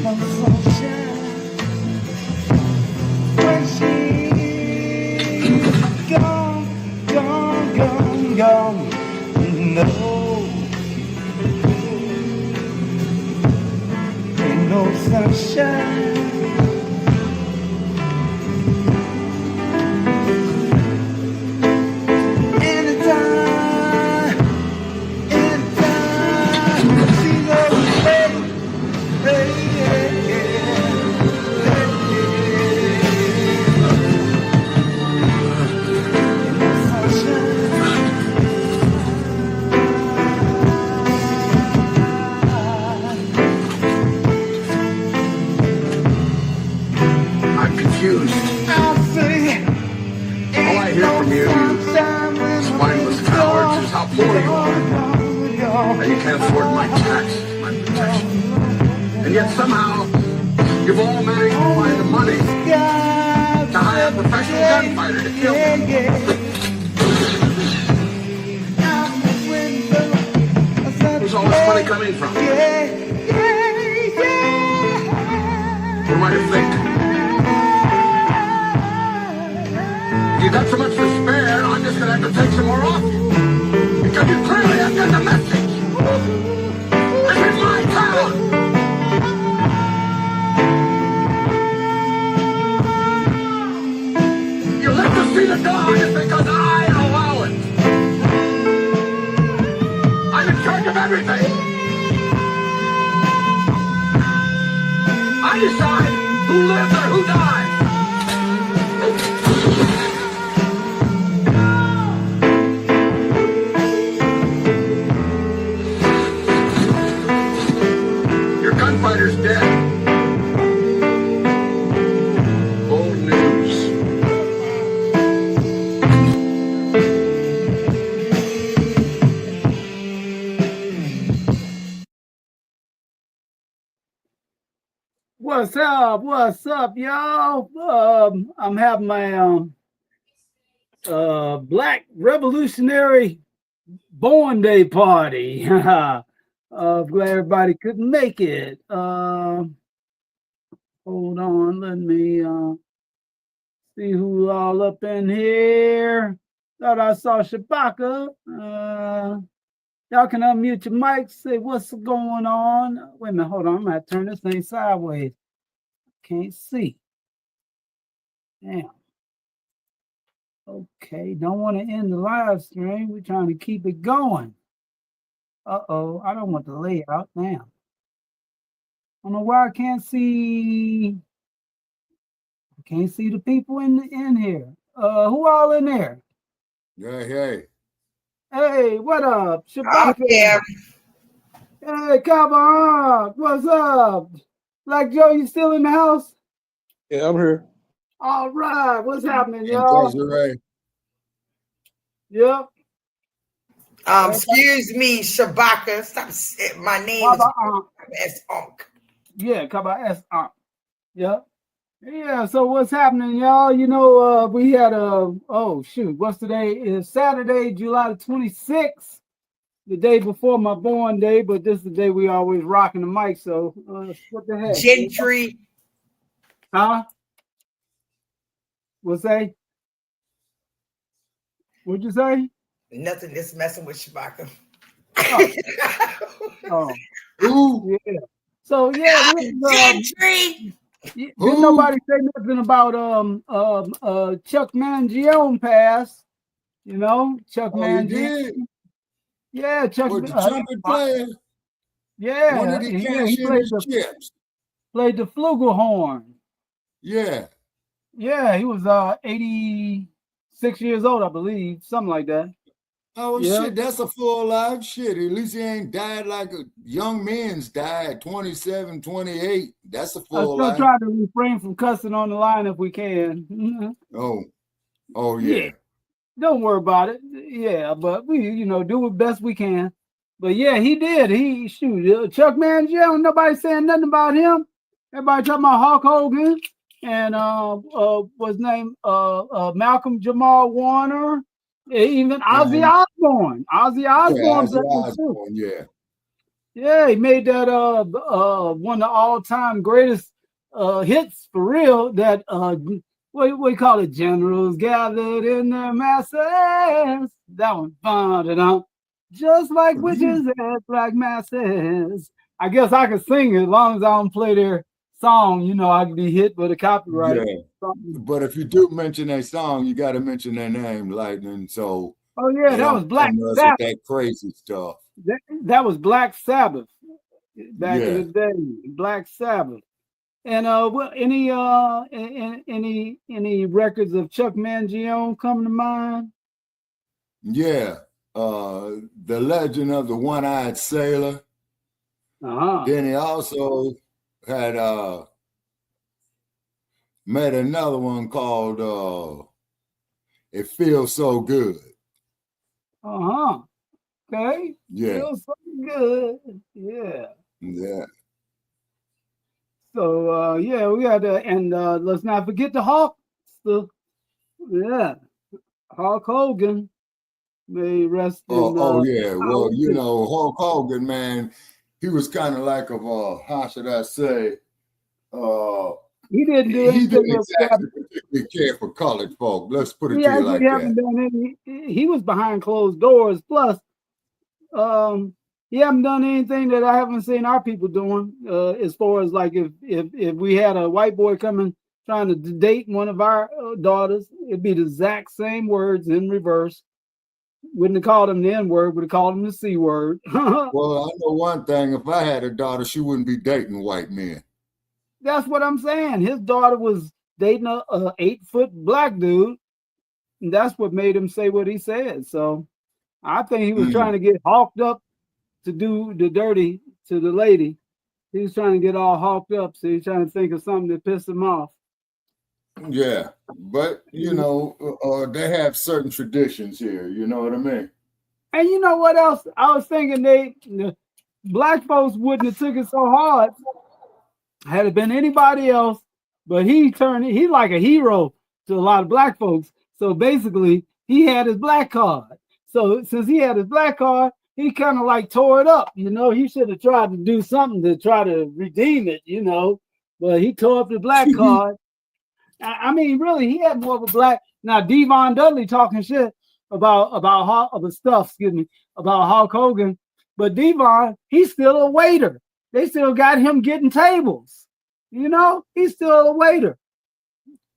some sunshine when she's gone, gone, gone, gone. No, ain't no sunshine. Confused. All I hear from you spineless cowards, is how poor you are. That you can't afford my taxes, my protection. And yet somehow, you've all managed to find the money to hire a professional gunfighter to kill me. Where's all this money coming from? What am I to think? You got so much to spare, I'm just gonna have to take some more off you. Because you clearly have got the message. This is my town. You let us see the dawn just because I allow it. I'm in charge of everything. I decide who lives or who dies. Gunfighter's dead. Old news. What's up? What's up, y'all? I'm having my Black Revolutionary Born Day party. Glad everybody could make it. Hold on, let me see who all up in here. Thought I saw Shabaka. Y'all can unmute your mic, say what's going on. Wait a minute, hold on. I'm gonna have to turn this thing sideways. Can't see. Damn. Okay, don't want to end the live stream. We're trying to keep it going. Uh-oh, I don't want the layout now. I don't know why I can't see the people in here. Who all in there? Hey. Hey, what up? Shabaka. Yeah. Hey, come on. What's up? Black Joe, you still in the house? Yeah, I'm here. All right. What's happening, y'all? Right. Yep. Excuse me, Shabaka. Stop. My name is Unk. Yeah, Kaba S. Yep. Yeah, so what's happening, y'all? You know, we had what's today? Is Saturday, July the 26th, the day before my born day, but this is the day we always rocking the mic, so what the heck? Gentry. Huh? What's that? What'd you say? Nothing, just messing with Shabaka. Ooh. Yeah. So yeah, Gentry. Didn't nobody say nothing about Chuck Mangione pass? You know, Chuck Mangione. Yeah, Chuck. Was the trumpet player? Yeah, When did he cash in his chips? Played the flugelhorn. Yeah. Yeah, he was 86 years old, I believe, something like that. Oh, yeah. Shit, that's a full life. Shit, at least he ain't died like a young man's died, 27, 28. That's a full life. I still try to refrain from cussing on the line if we can. Oh, yeah. Don't worry about it. Yeah, but we, do the best we can. But yeah, he did. Chuck Mangione, nobody saying nothing about him. Everybody talking about Hulk Hogan and what's his name? Malcolm Jamal Warner. Even Ozzy Osbourne. Ozzy Osbourne's Osbourne, yeah. Yeah, he made that one of the all-time greatest hits for real. That what we call it, generals gathered in their masses. That one, fun, just like witches at black masses. I guess I can sing it as long as I don't play their song. You know, I could be hit with a copyright. Yeah. Something. But if you do mention a song, you got to mention their name, Lightning. So Oh yeah, they that was don't Black come to us with Sabbath. that crazy stuff. That was Black Sabbath back in Yeah. the day. Black Sabbath. And what any records of Chuck Mangione come to mind? Yeah. The Legend of the One-Eyed Sailor. Then he also had made another one called It Feels So Good. Okay. Yeah. Feels so good. Yeah. Yeah. So yeah, we got to, and let's not forget the Hulk. Yeah. Hulk Hogan may rest in Yeah. Well, you know, Hulk Hogan, man, he was kind of like how should I say? He didn't do He anything. didn't exactly particularly care for colored folk. Let's put it to you like that. Done any, he was behind closed doors. Plus, he haven't done anything that I haven't seen our people doing. As far as like if we had a white boy coming trying to date one of our daughters, it'd be the exact same words in reverse. Wouldn't have called him the N word, would have called him the C word. Well, I know one thing. If I had a daughter, she wouldn't be dating white men. That's what I'm saying. His daughter was dating a 8-foot black dude. And that's what made him say what he said. So I think he was trying to get hawked up to do the dirty to the lady. He was trying to get all hawked up. So he's trying to think of something to piss him off. Yeah. But, you know, they have certain traditions here. You know what I mean? And you know what else? I was thinking the black folks wouldn't have took it so hard had it been anybody else, but he's like a hero to a lot of black folks. So basically, he had his black card. So since he had his black card, he kind of like tore it up. You know, he should have tried to do something to try to redeem it, you know, but he tore up the black card. I mean, really, he had more of a black. Now, Devon Dudley talking shit about Hulk Hogan, but Devon, he's still a waiter. They still got him getting tables. You know, he's still a waiter.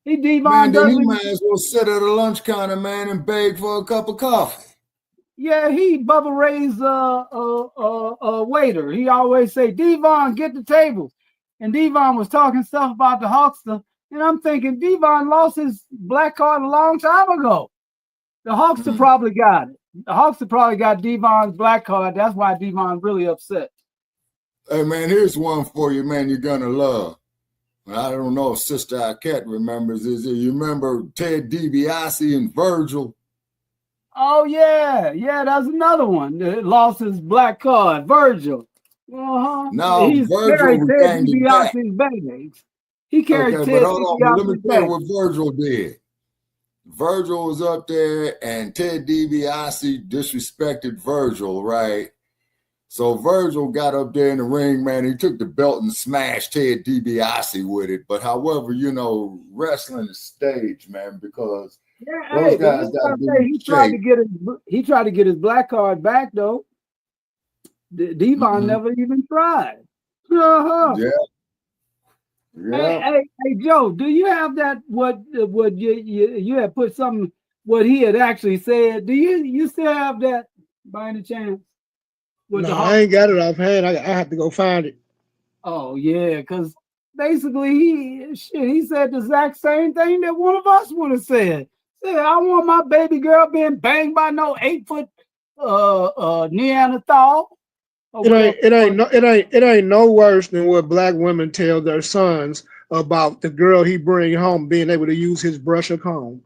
He Man, then he might as well sit at a lunch counter, man, and beg for a cup of coffee. Yeah, he Bubba Ray's waiter. He always say, Devon, get the tables. And Devon was talking stuff about the Hawkster. And I'm thinking, Devon lost his black card a long time ago. The Hawkster probably got it. The Hawkster probably got Devon's black card. That's why Devon's really upset. Hey, man, here's one for you, man, you're going to love. I don't know if Sister Arquette remembers. You remember Ted DiBiase and Virgil? Oh, yeah. Yeah, that's another one that lost his black card. Virgil. No, Virgil regained it back. Bags. He carried Ted but hold on. Let me tell you what Virgil did. Virgil was up there, and Ted DiBiase disrespected Virgil, right? So Virgil got up there in the ring, man. He took the belt and smashed Ted DiBiase with it. But however, you know, wrestling is stage, man, because those guys got to be he tried to get his black card back, though. Devon never even tried. Yeah. Hey, Joe, do you have that? What you had put something? What he had actually said? Do you still have that by any chance? No, I ain't got it offhand. I have to go find it. Oh yeah, because basically he said the exact same thing that one of us would have said. Said, I want my baby girl being banged by no 8-foot Neanderthal. It ain't no worse than what black women tell their sons about the girl he bring home being able to use his brush or comb.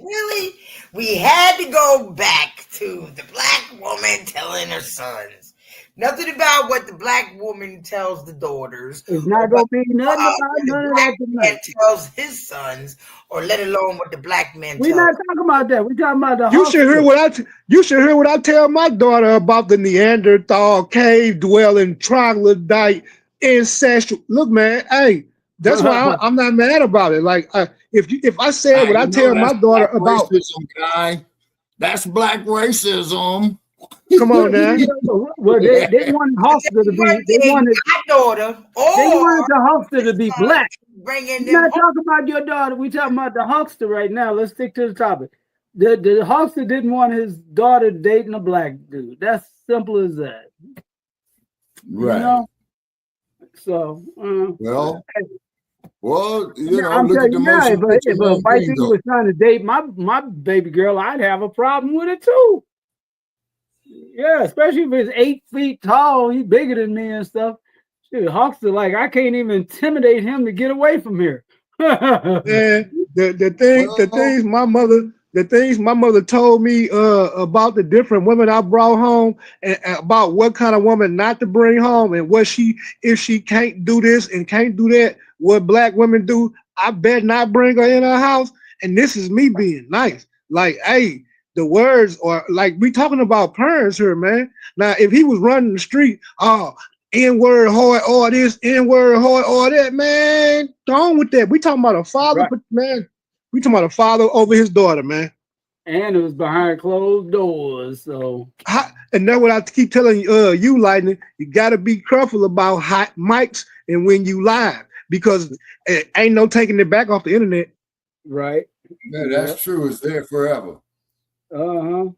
Really? We had to go back to the black woman telling her sons, Nothing about what the black woman tells the daughters. It's not gonna be nothing about What the none of black that man tonight. tells his sons, or let alone what the black man We're tells. not talking about that. We're talking about the You should hear hustle. you should hear what I tell my daughter about the Neanderthal cave dwelling troglodyte ancestral. Look, man, hey, that's why I'm not mad about it. Like, if I said what I You know tell my that's daughter black about, racism, guy. That's black racism. come on now. Well, they wanted Hofstra to be. They wanted my daughter, the Hofstra to be black. bringing We're them not home. talking about your daughter. We're talking about the huckster right now. Let's stick to the topic. The huckster didn't want his daughter dating a black dude. That's simple as that. Right. You know? So, well, you know, I'm look at telling the you now, motion if picture a man white dude bingo. was trying to date my baby girl, I'd have a problem with it too. Yeah, especially if it's 8 feet tall, he's bigger than me and stuff. Shit, Huckster, like I can't even intimidate him to get away from here. And the things my mother told me about the different women I brought home and about what kind of woman not to bring home and if she can't do this and can't do that, what black women do, I bet not bring her in her house. And this is me being nice. Like, hey, the words are like we talking about parents here, man. Now, if he was running the street, N-word hard, all this, N-word hard, all that, man. Go on with that. We talking about a father, Right. man. We talking about a father over his daughter, man. And it was behind closed doors, so. And that's what I keep telling you, Lightning. You got to be careful about hot mics and when you live because it ain't no taking it back off the internet. Right. Yeah, that's true. It's there forever. Well,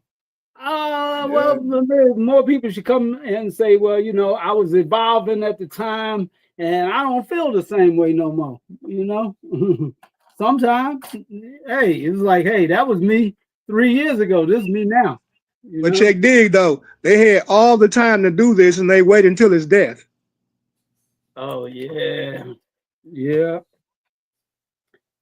maybe more people should come and say, well, you know, I was evolving at the time and I don't feel the same way no more, you know? Sometimes, hey, it's like, hey, that was me 3 years ago. This is me now. But check dig, though. They had all the time to do this and they wait until his death. Oh, yeah. Yeah.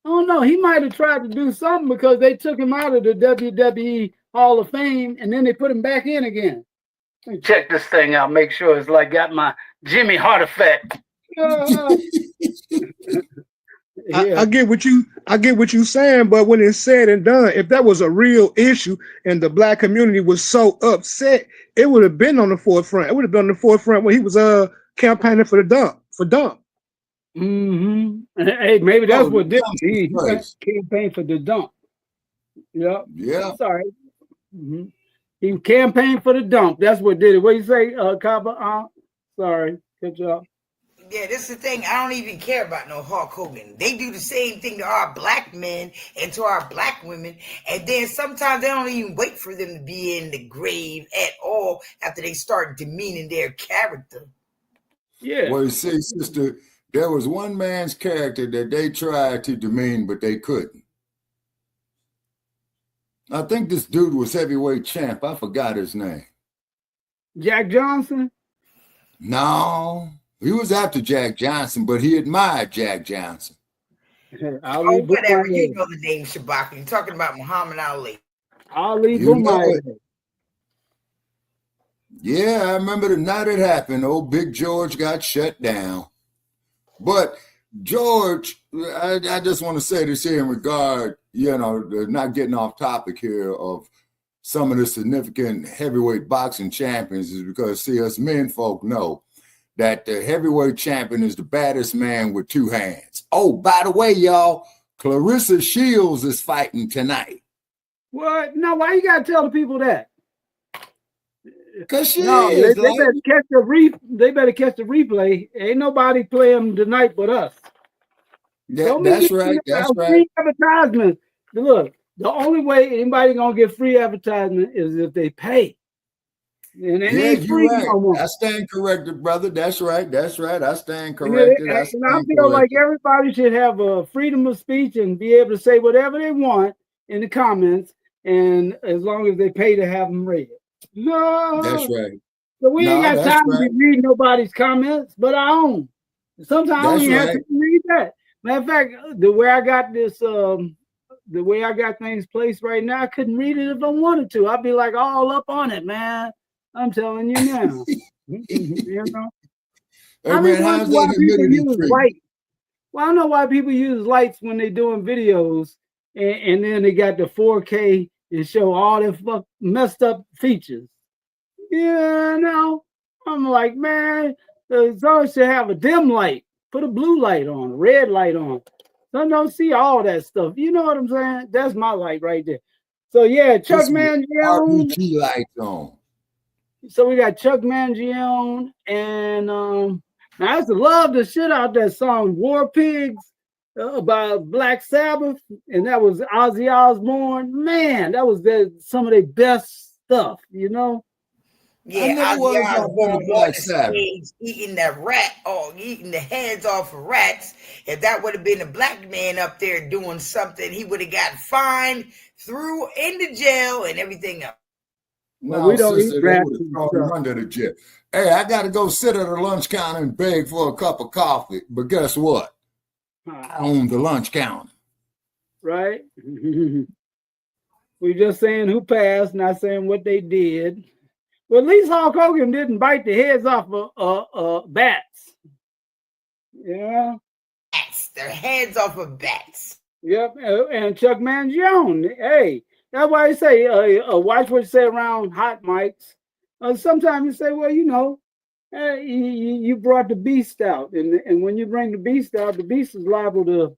I don't know. He might have tried to do something because they took him out of the WWE Hall of Fame and then they put him back in again. Let me check this thing out. Make sure it's like got my Jimmy Hart effect. I get what you saying, but when it's said and done, if that was a real issue and the black community was so upset, it would have been on the forefront. It would have been on the forefront when he was campaigning for dump. Mm-hmm. Hey, maybe that's what did he campaigned for the dump. Yep. Yeah. Sorry. Mm-hmm. He campaigned for the dump. That's what did it. What you say, Kaba? Sorry. Good job. Yeah, this is the thing. I don't even care about no Hulk Hogan. They do the same thing to our black men and to our black women. And then sometimes they don't even wait for them to be in the grave at all after they start demeaning their character. Yeah. Well, you see, sister, there was one man's character that they tried to demean, but they couldn't. I think this dude was heavyweight champ. I forgot his name. Jack Johnson? No. He was after Jack Johnson, but he admired Jack Johnson. Whatever. You know the name Shabaka. You're talking about Muhammad Ali. Ali Boumaier. Yeah, I remember the night it happened. Old Big George got shut down. But George, I just want to say this here in regard, you know, not getting off topic here of some of the significant heavyweight boxing champions is because, see, us men folk know that the heavyweight champion is the baddest man with two hands. Oh, by the way, y'all, Clarissa Shields is fighting tonight. What? No, why you gotta tell the people that? Because she is. They better catch the They better catch the replay. Ain't nobody playing tonight but us. Yeah, that's right. That's right. Free advertisement. Look, the only way anybody gonna get free advertisement is if they pay. And it ain't free no more. I stand corrected, brother. That's right. That's right. I stand corrected. And I feel like everybody should have a freedom of speech and be able to say whatever they want in the comments, and as long as they pay to have them read. No, that's right. So we ain't got time to read nobody's comments, but our own. Sometimes I don't even have to read that. Matter of fact, the way I got this, the way I got things placed right now, I couldn't read it if I wanted to. I'd be like all up on it, man. I'm telling you now. You know, Hey I be man, wondering how's why that people humidity use treatment? lights. Well, I know why people use lights when they're doing videos, and then they got the 4K and show all their messed up features. Yeah, no. I'm like, man, the zone should have a dim light. Put a blue light on, a red light on. So I don't see all that stuff. You know what I'm saying? That's my light right there. So yeah, Put Chuck some Mangione. RBG lights on. So we got Chuck Mangione and I used to love the shit out that song War Pigs by Black Sabbath, and that was Ozzy Osbourne. Man, that was some of their best stuff, you know. I Yeah, never Ozzy was a fan Osbourne of on Black the Sabbath. stage eating that rat or eating the heads off of rats. If that would have been a black man up there doing something, he would have got fined, threw into jail, and everything else. Well, No, we don't eat sister, they rats would have and thrown him stuff, under the jail. Hey, I got to go sit at the lunch counter and beg for a cup of coffee. But guess what? I own the lunch counter. right? We just saying who passed, not saying what they did. Well, at least Hulk Hogan didn't bite the heads off of bats. Yeah. Bats, their heads off of bats. Yep. And Chuck Mangione. Hey, that's why I say, watch what you say around hot mics. Sometimes you say, well, you know, you brought the beast out. And when you bring the beast out, the beast is liable to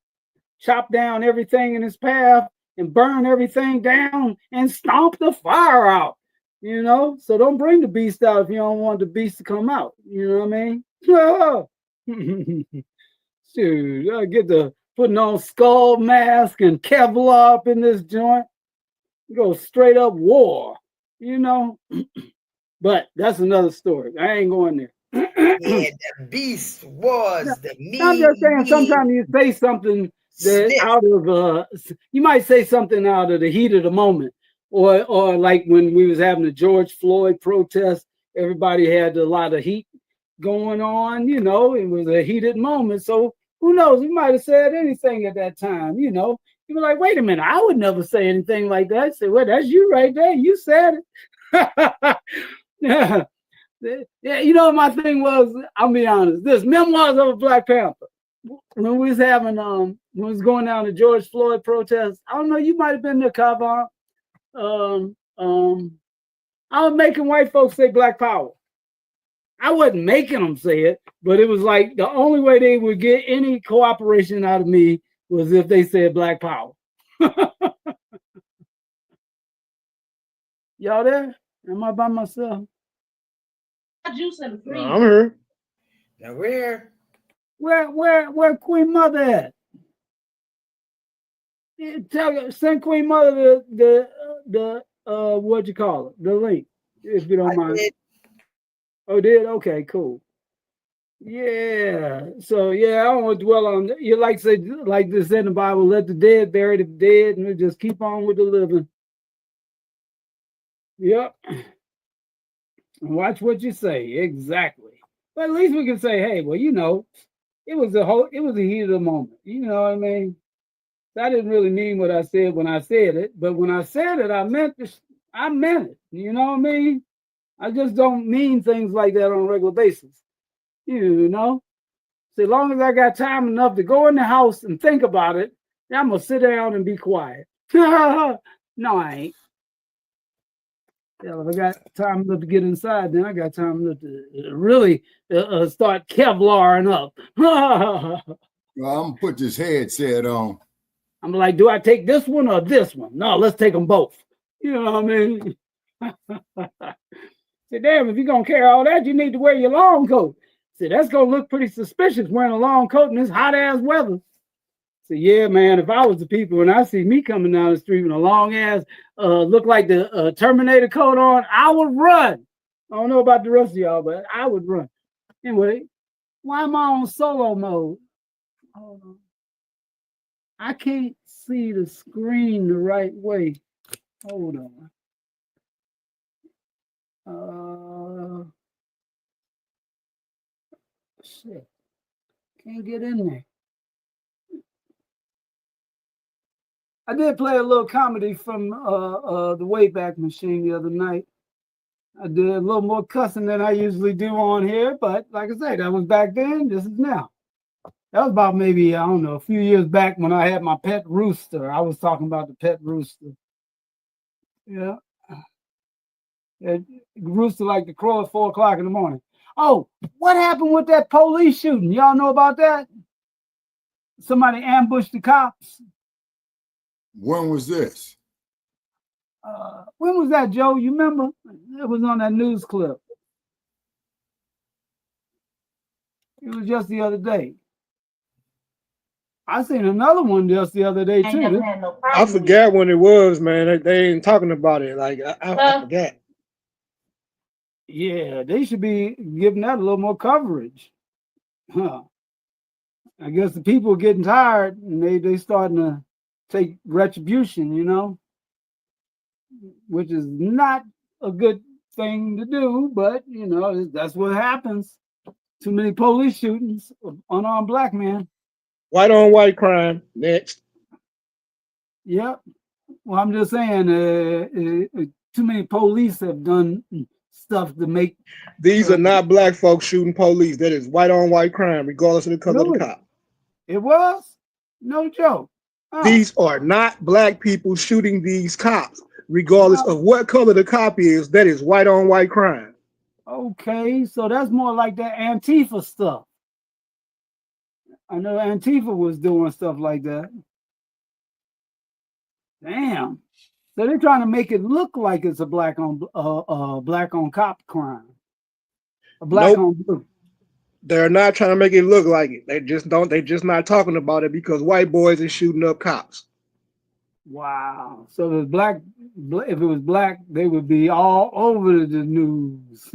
chop down everything in his path and burn everything down and stomp the fire out. You know, so don't bring the beast out if you don't want the beast to come out. You know what I mean? Shoot, I get the putting on skull mask and Kevlar up in this joint. Go straight up war, you know. But that's another story. I ain't going there. Yeah, the beast was the I'm just mean, saying mean sometimes you say something that sniff. out of you might say something out of the heat of the moment. Or like when we was having the George Floyd protest, everybody had a lot of heat going on, you know, it was a heated moment. So who knows? You might have said anything at that time, you know. You were like, wait a minute, I would never say anything like that. I say, well, that's you right there. You said it. Yeah. Yeah, you know, my thing was, I'll be honest, this Memoirs of a Black Panther. When we was having when we was going down to George Floyd protest, I don't know, you might have been there, Kavan. Um, um, I was making white folks say Black Power. I wasn't making them say it, but it was like the only way they would get any cooperation out of me was if they said Black Power. Y'all there? Am I by myself? I'm here. Now where? Where Queen Mother at? Send Queen Mother the what you call it, the link, if you don't mind. Did. Oh, did? Okay, cool. Yeah. So yeah, I don't want to dwell on. You like say like this in the Bible: let the dead bury the dead, and we just keep on with the living. Yep. And watch what you say. Exactly. But at least we can say, hey, well, you know, it was a heat of the moment. You know what I mean? I didn't really mean what I said when I said it, but when I said it, I meant it. You know what I mean? I just don't mean things like that on a regular basis. You know? So as long as I got time enough to go in the house and think about it, I'm gonna sit down and be quiet. No, I ain't. Yeah, if I got time enough to get inside, then I got time enough to really start Kevlaring up. Well, I'm gonna put this headset on. I'm like, do I take this one or this one? No, let's take them both. You know what I mean? Say, damn, if you're gonna carry all that, you need to wear your long coat. Say, that's gonna look pretty suspicious wearing a long coat in this hot ass weather. Say, yeah, man, if I was the people and I see me coming down the street with a long ass, look like the Terminator coat on, I would run. I don't know about the rest of y'all, but I would run. Anyway, why am I on solo mode? Hold on. I can't see the screen the right way. Hold on. Shit. Can't get in there. I did play a little comedy from the Wayback Machine the other night. I did a little more cussing than I usually do on here, but like I say, that was back then. This is now. That was about maybe, I don't know, a few years back when I had my pet rooster. I was talking about the pet rooster. Yeah. It, rooster like the crow at 4 o'clock in the morning. Oh, what happened with that police shooting? Y'all know about that? Somebody ambushed the cops. When was this? When was that, Joe? You remember? It was on that news clip. It was just the other day. I seen another one just the other day too. I forgot when it was, man. They ain't talking about it. Like I forgot. Yeah, they should be giving that a little more coverage. Huh. I guess the people are getting tired and they starting to take retribution, you know, which is not a good thing to do, but you know, that's what happens. Too many police shootings of unarmed black men. White on white crime. Next. Yep. Well, I'm just saying, too many police have done stuff to make. These are not black folks shooting police. That is white on white crime, regardless of the color of the cop. It was? No joke. These are not black people shooting these cops, regardless of what color the cop is. That is white on white crime. Okay, so that's more like that Antifa stuff. I know Antifa was doing stuff like that. Damn. So they're trying to make it look like it's a black on cop crime. A black on blue. They're not trying to make it look like it. They just don't. They just not talking about it because white boys are shooting up cops. Wow. So if it was black, they would be all over the news.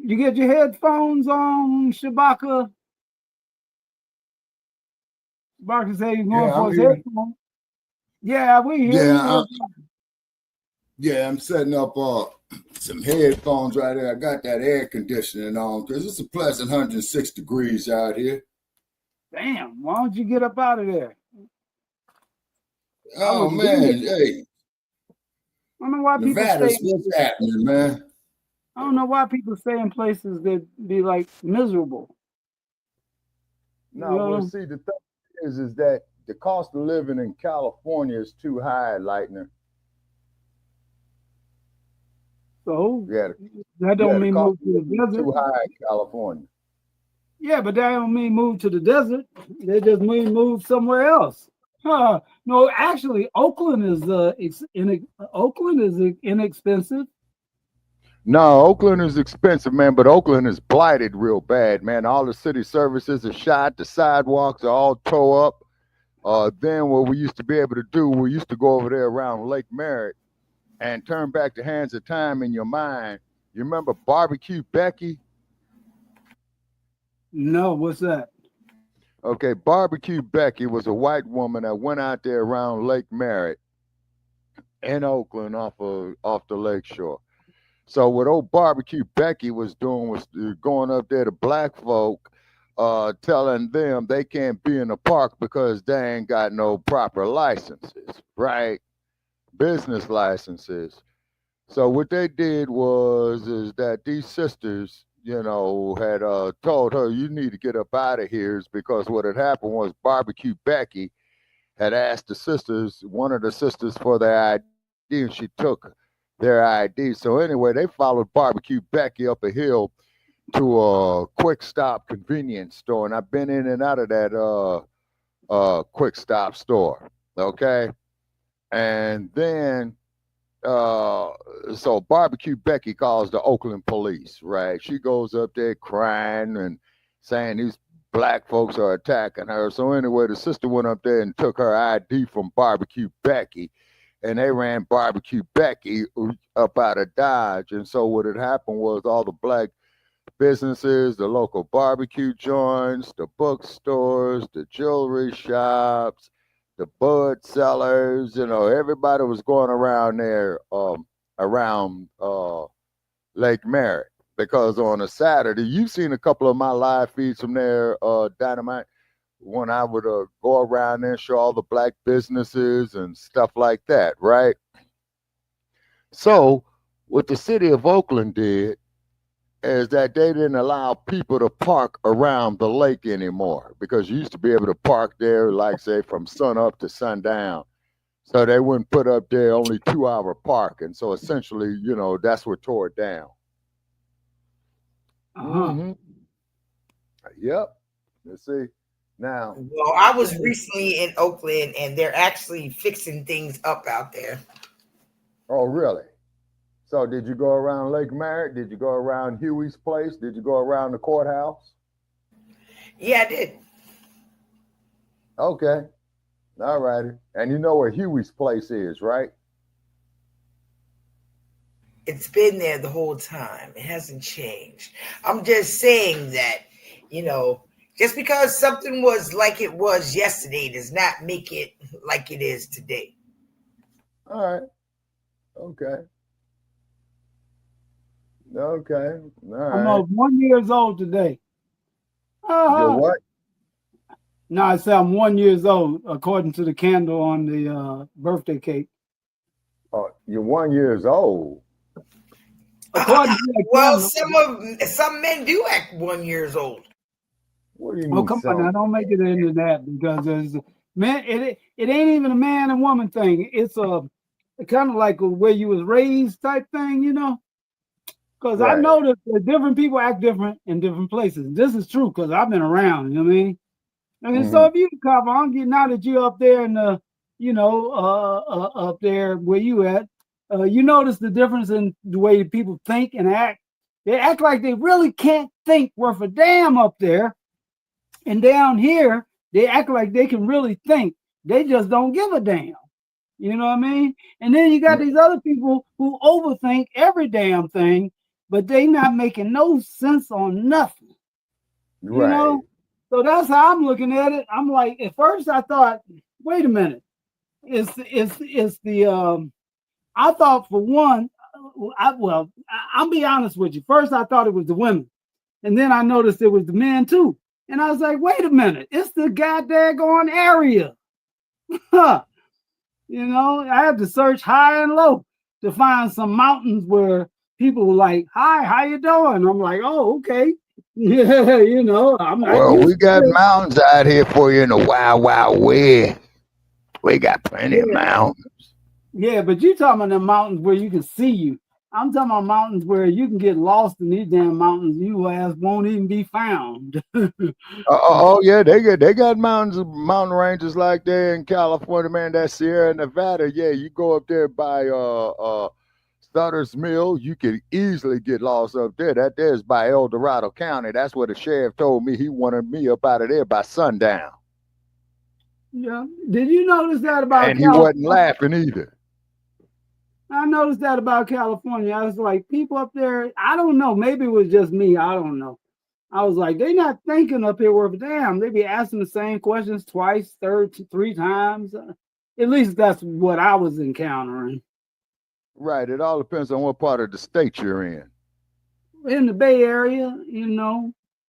You get your headphones on, Shabaka? Shabaka say he's going for his headphones. Yeah, we hear you. Yeah, I'm setting up some headphones right there. I got that air conditioning on because it's a pleasant 106 degrees out here. Damn, why don't you get up out of there? Oh, man, hey. I don't know why people Nevada's, what's happening, man? I don't know why people stay in places that be like miserable. No, well, see, the thing is that the cost of living in California is too high, Lightner. So that don't mean move to the desert. Too high in California. Yeah, but that don't mean move to the desert. They just mean move somewhere else. No, actually, Oakland is inexpensive. No, Oakland is expensive, man, but Oakland is blighted real bad, man. All the city services are shot. The sidewalks are all tore up. Then what we used to be able to do, we used to go over there around Lake Merritt and turn back the hands of time in your mind. You remember Barbecue Becky? No, what's that? Okay, Barbecue Becky was a white woman that went out there around Lake Merritt in Oakland off the lake shore. So what old Barbecue Becky was doing was going up there to black folk, telling them they can't be in the park because they ain't got no proper licenses, right? Business licenses. So what they did is that these sisters, you know, had told her, you need to get up out of here, because what had happened was Barbecue Becky had asked one of the sisters for their ID, and she took their ID. So anyway, they followed Barbecue Becky up a hill to a quick stop convenience store, and I've been in and out of that quick stop store, okay? And then so Barbecue Becky calls the Oakland police, right? She goes up there crying and saying these black folks are attacking her. So anyway, the sister went up there and took her ID from Barbecue Becky, and they ran Barbecue Becky up out of Dodge. And so what had happened was all the black businesses, the local barbecue joints, the bookstores, the jewelry shops, the bud sellers, you know, everybody was going around there around Lake Merritt, because on a Saturday, you've seen a couple of my live feeds from there, Dynamite, when I would go around there and show all the black businesses and stuff like that, right? So what the city of Oakland did is that they didn't allow people to park around the lake anymore, because you used to be able to park there, like say from sun up to sundown. So they wouldn't put up there only 2 hour parking. So essentially, that's what tore it down. Uh-huh. Yep. Let's see. Now, Well, I was recently in Oakland, and they're actually fixing things up out there. oh, really? So did you go around Lake Merritt? Did you go around Huey's place? Did you go around the courthouse? Yeah, I did. Okay. All righty. And you know where Huey's place is, right? It's been there the whole time. It hasn't changed. I'm just saying that, just because something was like it was yesterday does not make it like it is today. All right. Okay. Okay. All I'm right. 1 year old today. You're what? No, I said I'm 1 year old, according to the candle on the birthday cake. Oh, you're 1 year old. According to that Well, candle. some men do act 1 year old. What do you Oh, mean? come on now, don't make it into that, because there's man, it ain't even a man and woman thing. It's a kind of like a where you was raised type thing, Because I Right. noticed that different people act different in different places. This is true because I've been around, you know what I mean? And so if you cop on, now that you're up there in the, up there where you at, you notice the difference in the way people think and act. They act like they really can't think worth a damn up there. And down here, they act like they can really think. They just don't give a damn. You know what I mean? And then you got these other people who overthink every damn thing, but they not making no sense on nothing. Right. You know? So that's how I'm looking at it. I'm like, at first I thought, wait a minute. It's the I thought for one, I'll be honest with you. First I thought it was the women. And then I noticed it was the men too. And I was like, wait a minute, it's the goddamn area. Huh. I had to search high and low to find some mountains where people were like, hi, how you doing? I'm like, oh, okay. Yeah, I'm not Well, used we got to it. mountains out here for you in the Wild Wild West. We got plenty of mountains. Yeah, but you talking about the mountains where you can see you. I'm talking about mountains where you can get lost in these damn mountains. You ass won't even be found. Oh yeah, they got mountain ranges like there in California, man. That Sierra Nevada, yeah, you go up there by Sutter's Mill, you could easily get lost up there. That there's by El Dorado County. That's what the sheriff told me. He wanted me up out of there by sundown. Yeah. Did you notice that about And he California? wasn't laughing either. I noticed that about California. I was like, people up there, I don't know. Maybe it was just me. I don't know. I was like, they not thinking up here worth a damn. They be asking the same questions twice, three times. At least that's what I was encountering. Right. It all depends on what part of the state you're in. In the Bay Area,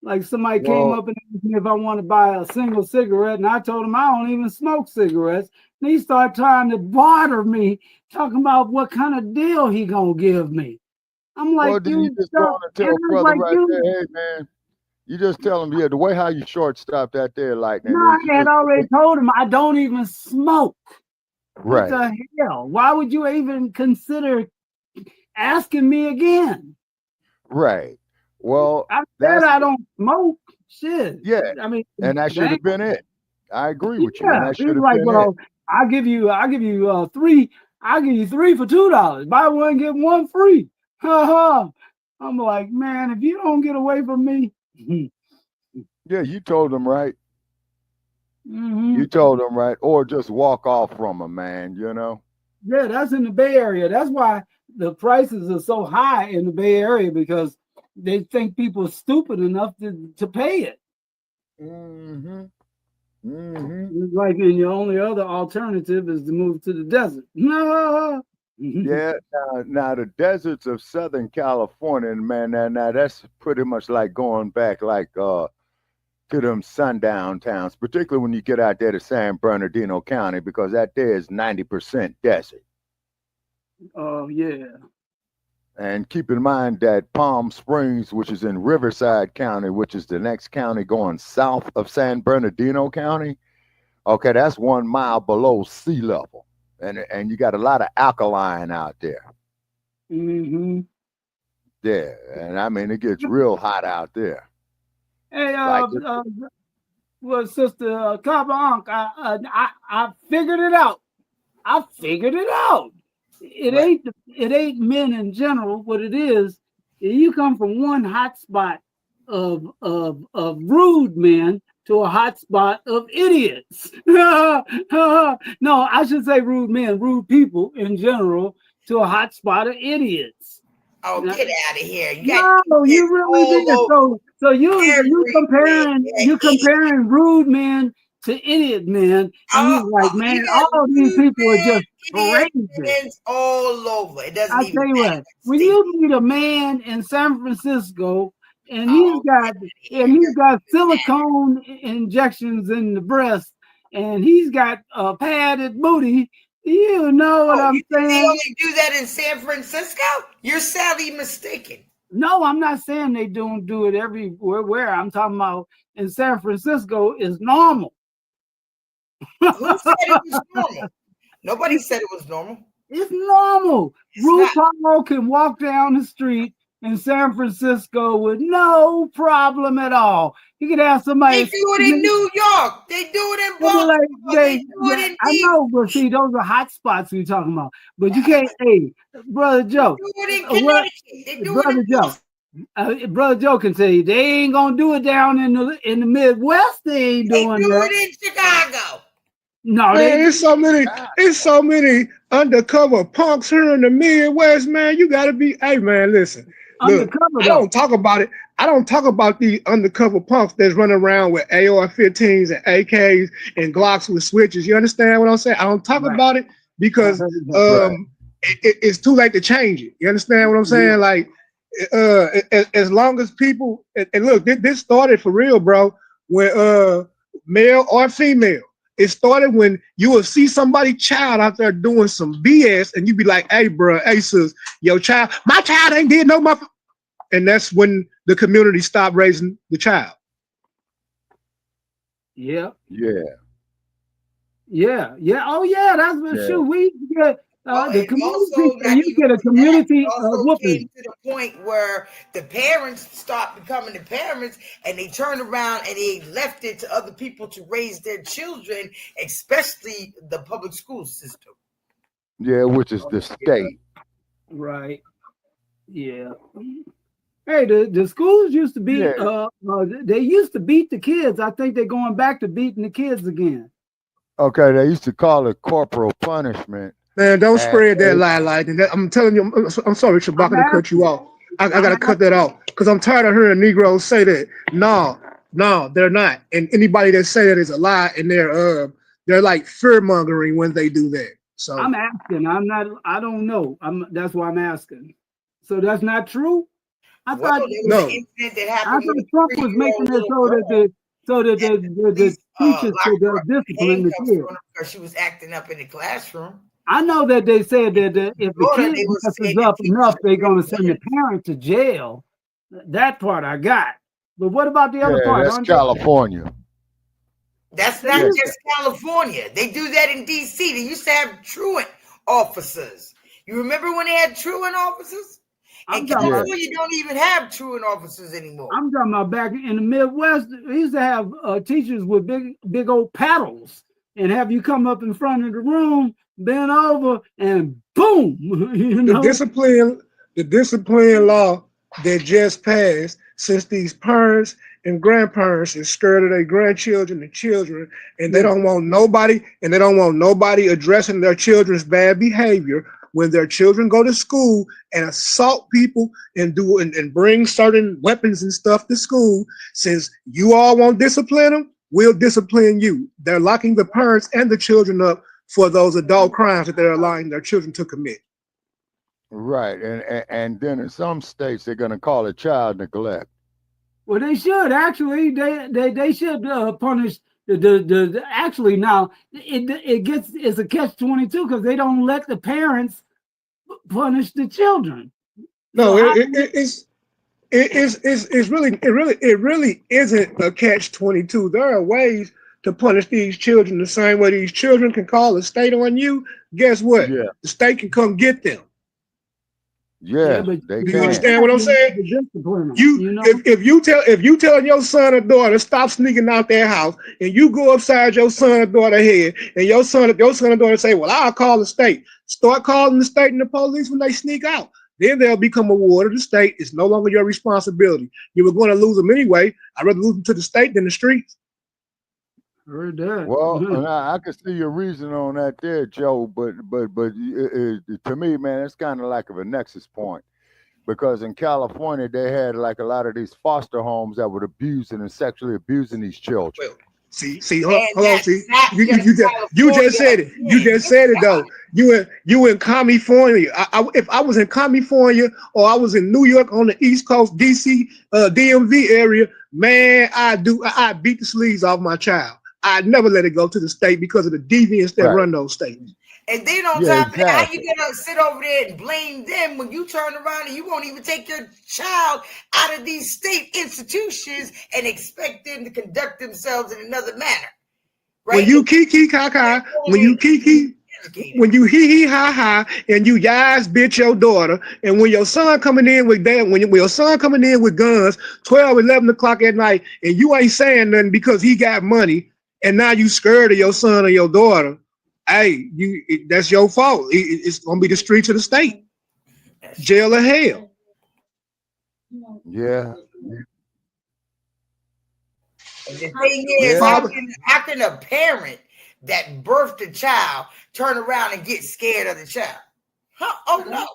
like somebody came up and asked me if I want to buy a single cigarette, and I told him I don't even smoke cigarettes. And he started trying to barter me, talking about what kind of deal he gonna give me. I'm like, Well, then you just go on and tell brother like, right there, hey man, you just tell him, yeah, the way how you shortstop that there lightning. No, I had already told him I don't even smoke. Right. What the hell? Why would you even consider asking me again? Right. Well, I said I don't smoke. Shit. Yeah. I mean, and that should have been it. I agree with you. Yeah. And that should He's have like, been well, it. I'll give you three. I'll give you three for $2. Buy one, get one free. I'm like, man, if you don't get away from me. Yeah, you told him right. Mm-hmm. You told him right. Or just walk off from him, man, Yeah, that's in the Bay Area. That's why the prices are so high in the Bay Area, because they think people are stupid enough to pay it. Mm-hmm. It's like, and your only other alternative is to move to the desert. No. Yeah, now the deserts of Southern California, man, now that's pretty much like going back to them sundown towns, particularly when you get out there to San Bernardino County, because that there is 90% desert. Oh yeah. And keep in mind that Palm Springs, which is in Riverside County, which is the next county going south of San Bernardino County, okay, that's 1 mile below sea level. And you got a lot of alkaline out there. Mm-hmm. Yeah. And I mean, it gets real hot out there. Hey, Like, well, Sister Kaba Ankh, I figured it out. I figured it out. It What? ain't men in general. What it is, you come from one hot spot of rude men to a hot spot of idiots. No, I should say rude men, rude people in general to a hot spot of idiots. Oh, Now, get out of here! You got no, you idiots really all did. over So you everywhere. comparing rude men to idiot men, and Oh, you like, man, you got all these rude people are men, just idiot crazy. men all over. It doesn't I even tell you matter what, what when state. you meet a man in San Francisco and Oh, get out of here! he's got Doesn't matter. silicone injections in the breast and he's got a padded booty, you know what Oh, I'm you think they saying? only do that in San Francisco? You're sadly mistaken. No, I'm not saying they don't do it everywhere. Where I'm talking about in San Francisco is normal. Who said it was normal? Nobody said it was normal. It's normal. It's not. RuPaul can walk down the street in San Francisco with no problem at all. He could have They somebody. do it in New York. They do it in They'll be like, Baltimore. They do it in I know, but DC. see, those are hot spots we're talking about. But you can't, hey, brother They Joe, do it in what, Connecticut. They do it in Boston. Brother Joe can tell you they ain't gonna do it down in the Midwest. They ain't They doing do that. it in Chicago. No, Man, they it's so many undercover punks here in the Midwest, man. You gotta be, hey man, listen. Look, undercover I though. don't talk about it. I don't talk about the undercover punks that's running around with AR-15s and AKs and Glocks with switches. You understand what I'm saying? I don't talk Right. about it because I heard that. it's too late to change it. You understand what I'm saying? Like, as long as people and look, this started for real, bro. When male or female, it started when you will see somebody child out there doing some BS, and you be like, "Hey, bro, hey, sis, your child, my child ain't did no my," and that's when the community stopped raising the child. Yeah. yeah. Oh yeah, that's what Yeah. shoot. We get Well, the and community. also, not You even get a with that, it community also whooping. came to the point where the parents stopped becoming the parents and they turned around and they left it to other people to raise their children, especially the public school system. Yeah, which is the state. Right. Yeah. Hey, the schools used to be Yeah. they used to beat the kids. I think they're going back to beating the kids again. Okay, they used to call it corporal punishment. Man, don't And spread that lie like that. I'm telling you, I'm sorry, I'm Shabaka, to cut you asking. off. I I'm gotta cut that off because I'm tired of hearing Negroes say that. No, they're not. And anybody that say that is a lie, and they're like fear mongering when they do that. So I'm asking. I'm not. I don't know. That's why I'm asking. So that's not true. I Well, thought there was an no, incident that happened with a Trump was making 3-year-old it little girl so that that the the police teachers locked could her up with discipline the handcuffs kids. on her because she was acting up in the classroom. I know that they said that if the Daughter, kid they were messes saying the up teacher enough, they're going to threatened send the her. parent to jail. That part I got. But what about the other yeah, part? that's California. That's They not used Yeah. just California. They do that in DC. They used to have truant officers. You remember when they had truant officers? In I'm talking about. California, you don't even have truant officers anymore. I'm talking about back in the Midwest. We used to have teachers with big old paddles and have you come up in front of the room, bend over, and boom. You the know. discipline law that just passed, since these parents and grandparents is scared of their grandchildren and children, and they Yeah. don't want nobody addressing their children's bad behavior when their children go to school and assault people and bring certain weapons and stuff to school. Since you all won't discipline them, we'll discipline you. They're locking the parents and the children up for those adult crimes that they're allowing their children to commit. Right. And then in some states they're gonna call it child neglect. Well, they should actually. They should punish the actually now it's a catch-22 because they don't let the parents punish the children. No, it's really isn't a catch-22. There are ways to punish these children the same way these children can call the state on you. Guess what? Yeah. The state can come get them. Yeah, but they Do you can. understand what I'm saying? You know, If you telling your son or daughter stop sneaking out their house, and you go upside your son or daughter head, and your son or daughter say, "Well, I'll call the state." Start calling the state and the police when they sneak out. Then they'll become a ward of the state. It's no longer your responsibility. You were going to lose them anyway. I'd rather lose them to the state than the streets. heard that. Well, and I can see your reason on that there, Joe. But to me, man, it's kind of like a nexus point, because in California they had like a lot of these foster homes that were abusing and sexually abusing these children. Well, hold on. See, you just said it. You just said it though. You in California. If I was in California or I was in New York on the East Coast, DC, DMV area, man, I beat the sleeves off my child. I'd never let it go to the state because of the deviants that run those states. And then on top of that, how you gonna sit over there and blame them when you turn around and you won't even take your child out of these state institutions and expect them to conduct themselves in another manner? Right? When you kiki kaka, when you hee ha ha, and you guys bitch your daughter, and when your son coming in with guns, 12, 11 o'clock at night, and you ain't saying nothing because he got money, and now you scared of your son or your daughter. Hey, that's your fault. It's gonna be the streets of the state, jail or hell. Yeah. And the thing is, how can a parent that birthed a child turn around and get scared of the child? Huh? Oh no!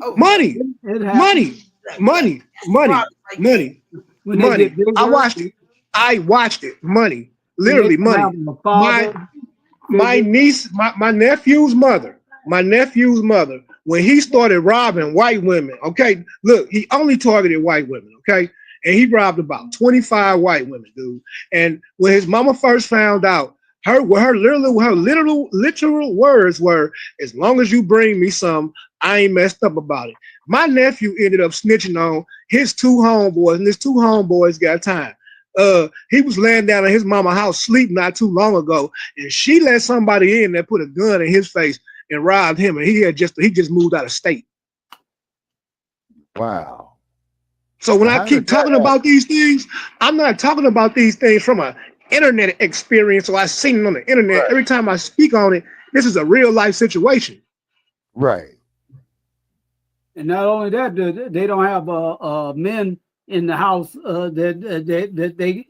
Oh, money. I watched it. Money. Literally money. My niece, my nephew's mother, when he started robbing white women, okay, look, he only targeted white women, okay, and he robbed about 25 white women, dude. And when his mama first found out, her literal words were, "As long as you bring me some, I ain't messed up about it." My nephew ended up snitching on his two homeboys, and his two homeboys got time. He was laying down in his mama's house sleep not too long ago, and she let somebody in that put a gun in his face and robbed him, and he just moved out of state. Wow. So when I keep talking about these things, I'm not talking about these things from an internet experience, or I seen it on the internet. Right. Every time I speak on it, this is a real life situation. Right. And not only that, they don't have men in the house that they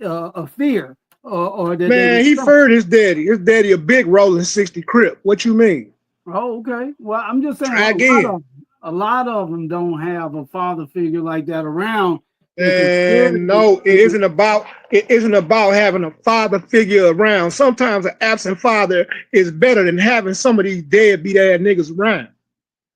fear or that man, he feared his daddy. His daddy a big rolling 60 Crip. What you mean? Oh, okay. Well, I'm just saying a lot of them don't have a father figure like that around. And no, it isn't about having a father figure around. Sometimes an absent father is better than having some of these deadbeat ass niggas around.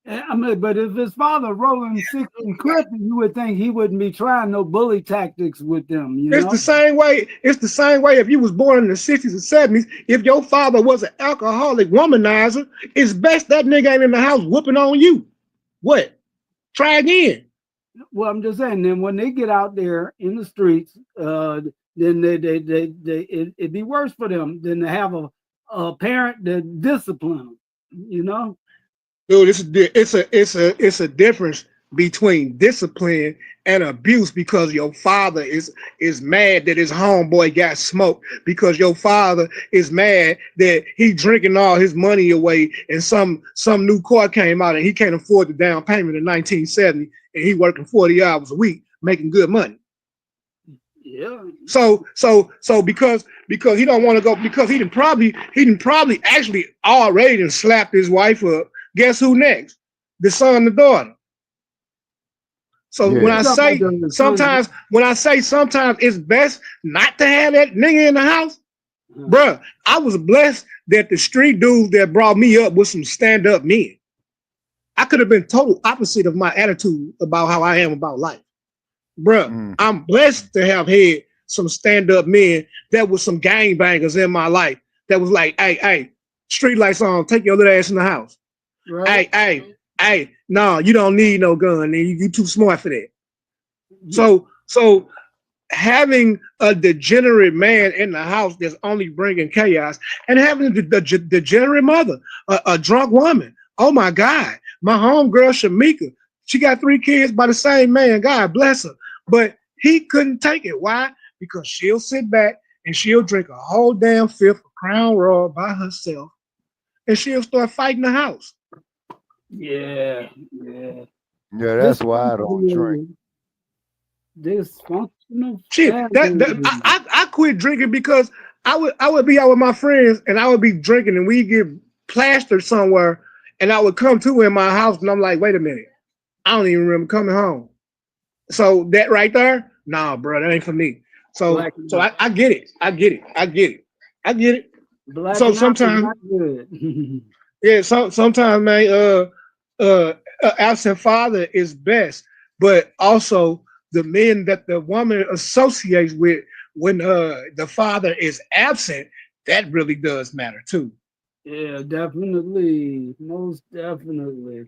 I mean, but if his father rolling 60 Crip, you would think he wouldn't be trying no bully tactics with them. It's the same way. It's the same way if you was born in the 60s and 70s. If your father was an alcoholic womanizer, it's best that nigga ain't in the house whooping on you. What? Try again. Well, I'm just saying. Then when they get out there in the streets, then it'd be worse for them than to have a parent that discipline them. You know. Dude, it's a difference between discipline and abuse, because your father is mad that his homeboy got smoked, because your father is mad that he drinking all his money away, and some new car came out and he can't afford the down payment in 1970, and he working 40 hours a week making good money. Yeah. So because he don't want to go, because he didn't probably actually already done slapped his wife up. Guess who next? The son, the daughter. So when I say sometimes it's best not to have that nigga in the house, bruh, I was blessed that the street dudes that brought me up was some stand-up men. I could have been total opposite of my attitude about how I am about life. Bruh, I'm blessed to have had some stand-up men that was some gangbangers in my life that was like, hey, street lights on, take your little ass in the house. Right. Hey, Hey, no, you don't need no gun. You too smart for that. So having a degenerate man in the house that's only bringing chaos, and having the degenerate mother, a drunk woman. Oh my God, my homegirl Shamika, she got 3 kids by the same man. God bless her, but he couldn't take it. Why? Because she'll sit back and she'll drink a whole damn fifth of Crown Royal by herself, and she'll start fighting the house. Yeah. Yeah, that's why I don't drink. Dysfunctional Shit, family. I quit drinking because I would be out with my friends and I would be drinking and we get plastered somewhere and I would come to in my house and I'm like, wait a minute, I don't even remember coming home. So that right there, nah, bro, that ain't for me. So I get it. I get it. Black So and sometimes, not good. yeah, sometimes, man, absent father is best, but also the men that the woman associates with when the father is absent, that really does matter too. Yeah, definitely. Most definitely.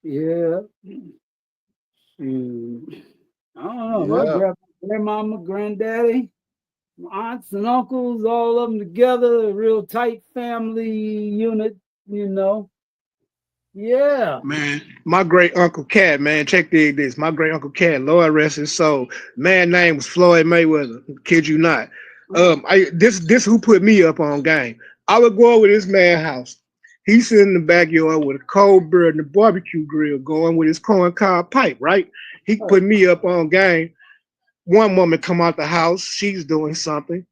Yeah. Shoot. I don't know. My Yeah. grandmama, granddaddy, aunts and uncles, all of them together, a real tight family unit, you know. Yeah. Man, my great uncle Cat, man, check this. My great uncle Cat, Lord rest his soul. Man, name was Floyd Mayweather. Kid you not. This who put me up on game. I would go over this man's house. He's sitting in the backyard with a cold beer and a barbecue grill going with his corn cob pipe, right? He put me up on game. One woman come out the house, she's doing something.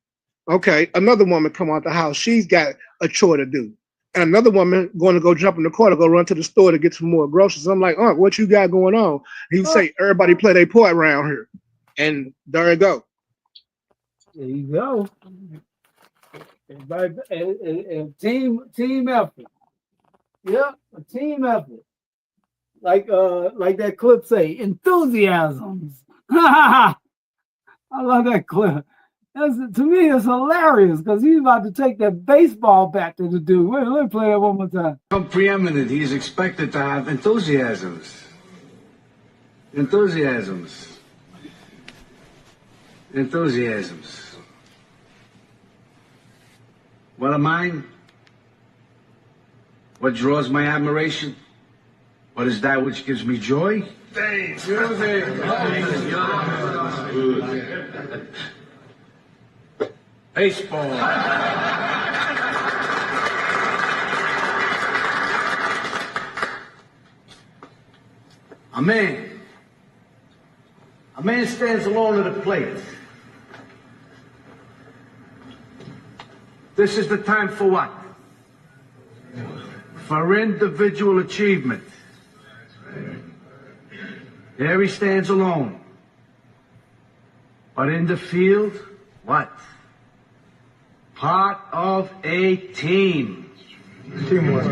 Okay, another woman come out the house, she's got a chore to do. And another woman going to go jump in the car to go run to the store to get some more groceries. I'm like, what you got going on? He say, everybody play their part around here. And there you go. There you go. Everybody, a team effort. Yeah, a team effort. Like that clip say, enthusiasms. I love that clip. To me, it's hilarious because he's about to take that baseball bat to the dude. Wait, let me play that one more time. Preeminent, he is expected to have enthusiasms. Enthusiasms. What am I? What draws my admiration? What is that which gives me joy? Thanks. Baseball. A man stands alone at a plate. This is the time for what? For individual achievement. There he stands alone. But in the field, what? Part of a team. Teamwork.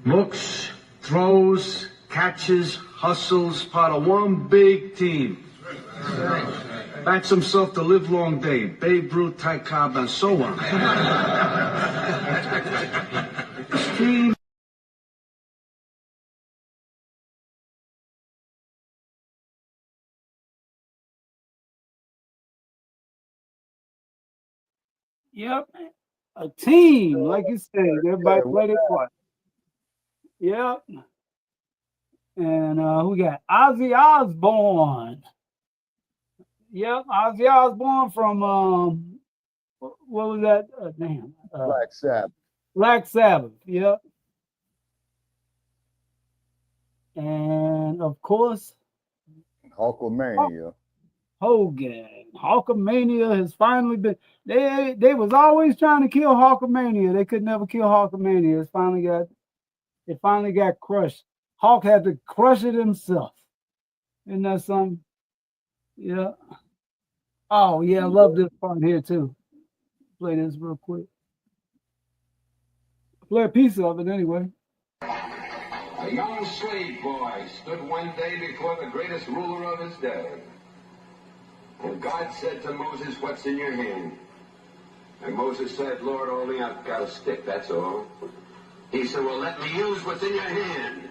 Looks, throws, catches, hustles, part of one big team. Bats himself the livelong day. Babe Ruth, Ty Cobb, and so on. Team. Yep. A team, like you said, everybody play their part. Yep. And who got Ozzy Osbourne? Yep, Ozzy Osbourne from what was that? Black Sabbath. Black Sabbath. Yep. And of course, Hulkamania. Hogan. Hulkamania has finally been. They was always trying to kill Hulkamania. They could never kill Hulkamania. It finally got crushed. Hulk had to crush it himself. Isn't that something? Yeah. Oh yeah, I love this part here too. Play this real quick. Play a piece of it anyway. A young slave boy stood one day before the greatest ruler of his day. And God said to Moses, "What's in your hand?" And Moses said, Lord, only I've got a stick, that's all. He said, well, let me use what's in your hand.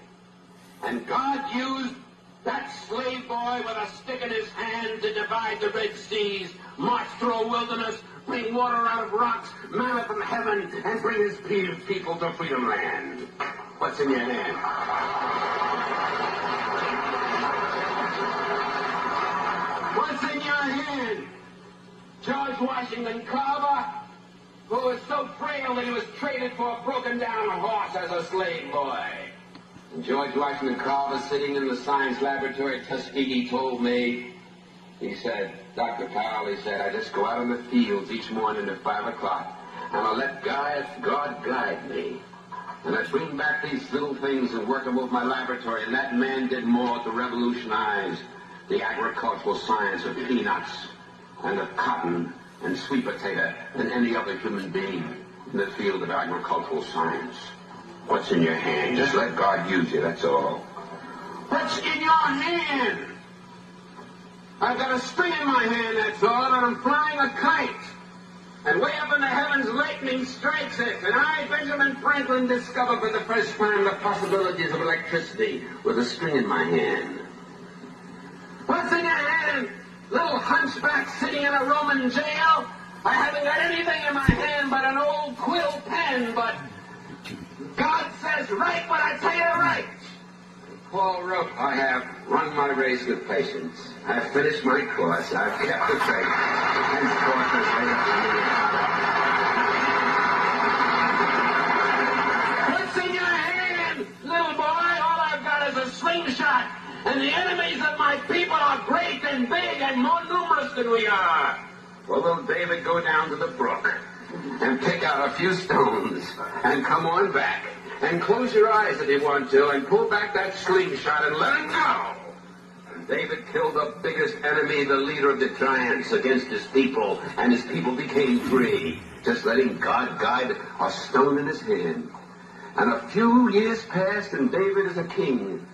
And God used that slave boy with a stick in his hand to divide the Red Seas, march through a wilderness, bring water out of rocks, manna from heaven, and bring his people to freedom land. What's in your hand? What's in your hand? George Washington Carver, who was so frail that he was traded for a broken-down horse as a slave boy. And George Washington Carver, sitting in the science laboratory at Tuskegee, told me, he said, Dr. Powell, he said, I just go out in the fields each morning at 5 o'clock, and I let God guide me. And I bring back these little things and work them with my laboratory, and that man did more to revolutionize the agricultural science of peanuts and of cotton and sweet potato than any other human being in the field of agricultural science. What's in your hand? Just let God use you, that's all. What's in your hand? I've got a string in my hand, that's all, and I'm flying a kite. And way up in the heavens, lightning strikes it. And I, Benjamin Franklin, discovered for the first time the possibilities of electricity with a string in my hand. What's in your hand? Little hunchback sitting in a Roman jail? I haven't got anything in my hand but an old quill pen, but God says, write what I tell you to write. Paul wrote, I have run my race with patience. I've finished my course. I've kept the faith. Henceforth is laid up to me. What's in your hand, little boy? All I've got is a slingshot. And the enemies of my people are great and big and more numerous than we are. Well, will David go down to the brook and pick out a few stones and come on back and close your eyes if you want to and pull back that slingshot and let it go? And David killed the biggest enemy, the leader of the giants, against his people, and his people became free, just letting God guide a stone in his hand. And a few years passed, and David is a king.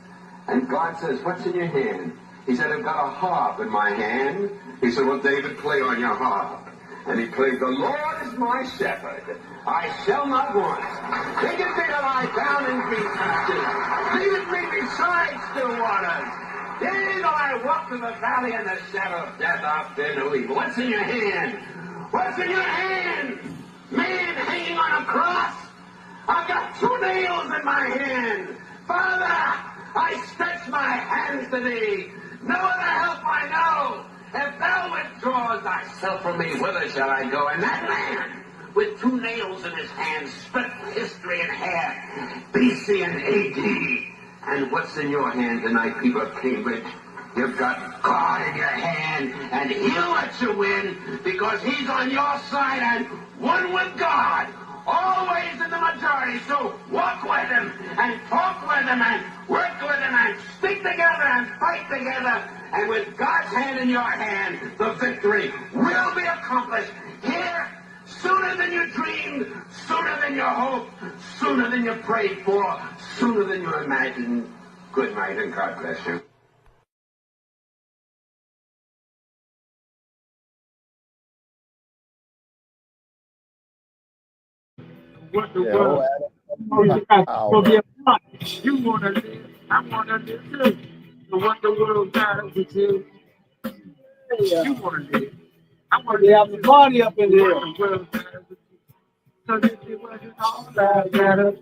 And God says, what's in your hand? He said, I've got a harp in my hand. He said, well, David, play on your harp. And he played, the Lord is my shepherd. I shall not want. Maketh me to lie down in green pastures. Leadeth me beside still waters. Yea, though I walk through the valley in the shadow of death, I'll fear no evil. What's in your hand? What's in your hand? Man hanging on a cross? I've got 2 nails in my hand. Father, I stretch my hands to thee. No other help I know. If thou withdraws thyself from me, whither shall I go? And that man, with 2 nails in his hands, split history in half, BC and AD. And what's in your hand tonight, people of Cambridge? You've got God in your hand, and he'll let you win, because he's on your side and one with God. Always in the majority, so walk with him, and talk with him, and work with him, and stick together, and fight together. And with God's hand in your hand, the victory will be accomplished here sooner than you dreamed, sooner than you hoped, sooner than you prayed for, sooner than you imagined. Good night, and God bless you. What the Yeah, world? You want to live. I want to live too. So what the world got to do? You want to live. I want to have a party up in here. What the world got to do? So if it wasn't all that matter,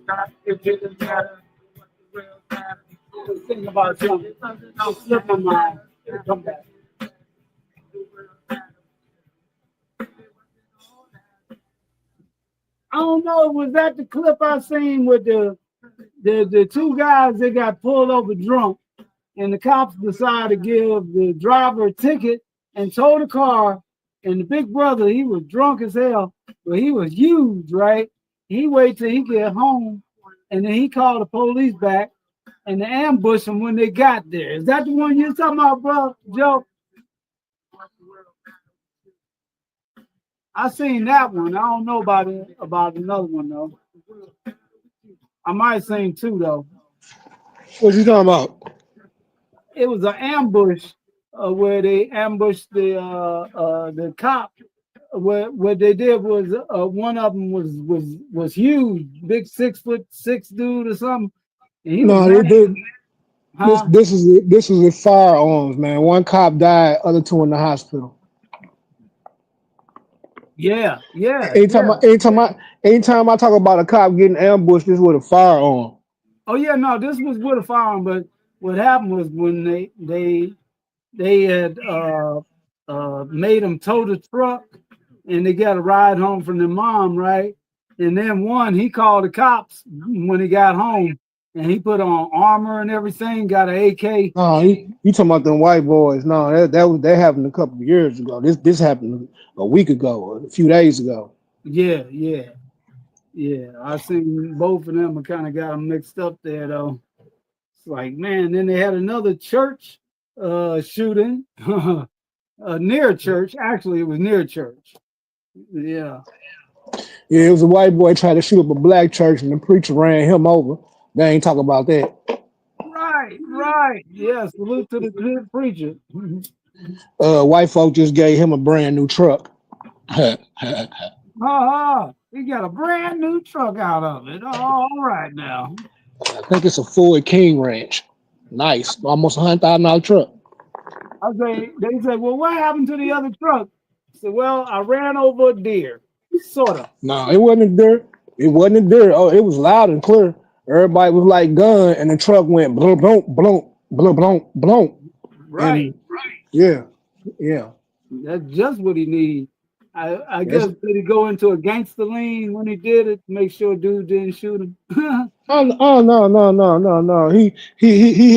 if it didn't matter, what the world got to do? Think about something. Don't slip my mind. Come back. I don't know. Was that the clip I seen with the 2 guys that got pulled over drunk, and the cops decided to give the driver a ticket and tow the car, and the big brother, he was drunk as hell, but he was huge, right? He waited till he get home, and then he called the police back, and they ambushed him when they got there. Is that the one you're talking about, bro, Joe? I seen that one. I don't know about another one though. I might have seen 2 though. What you talking about? It was an ambush where they ambushed the cop what they did was one of them was huge, big 6'6" dude or something. And he was No, mad. Huh? this is a firearms, man. One cop died, other two in the hospital. Yeah. Anytime I talk about a cop getting ambushed, this with a firearm. Oh yeah, no, this was with a firearm, but what happened was when they had made him tow the truck, and they got a ride home from their mom, right? And then he called the cops when he got home, and he put on armor and everything, got an AK. No, you talking about them white boys? No, that happened a couple of years ago. This happened a week ago, a few days ago. Yeah. I seen both of them. I kind of got them mixed up there though. It's like, man. Then they had another church shooting near church. Actually, it was near church. Yeah. Yeah, it was a white boy tried to shoot up a black church, and the preacher ran him over. They ain't talk about that. Right. Yeah, salute to the good preacher. White folk just gave him a brand new truck. He got a brand new truck out of it. All right now. I think it's a Ford King Ranch. Nice, almost $100,000 truck. They say, well, what happened to the other truck? I said, well, I ran over a deer. Sort of. No, it wasn't a deer. It wasn't a deer. Oh, it was loud and clear. Everybody was like gun, and the truck went blunk, blunk, blunk, blunk, blunk, blunk. Right. Yeah. That's just what he needs. I guess did he go into a gangster lean when he did it to make sure dude didn't shoot him? Oh no. He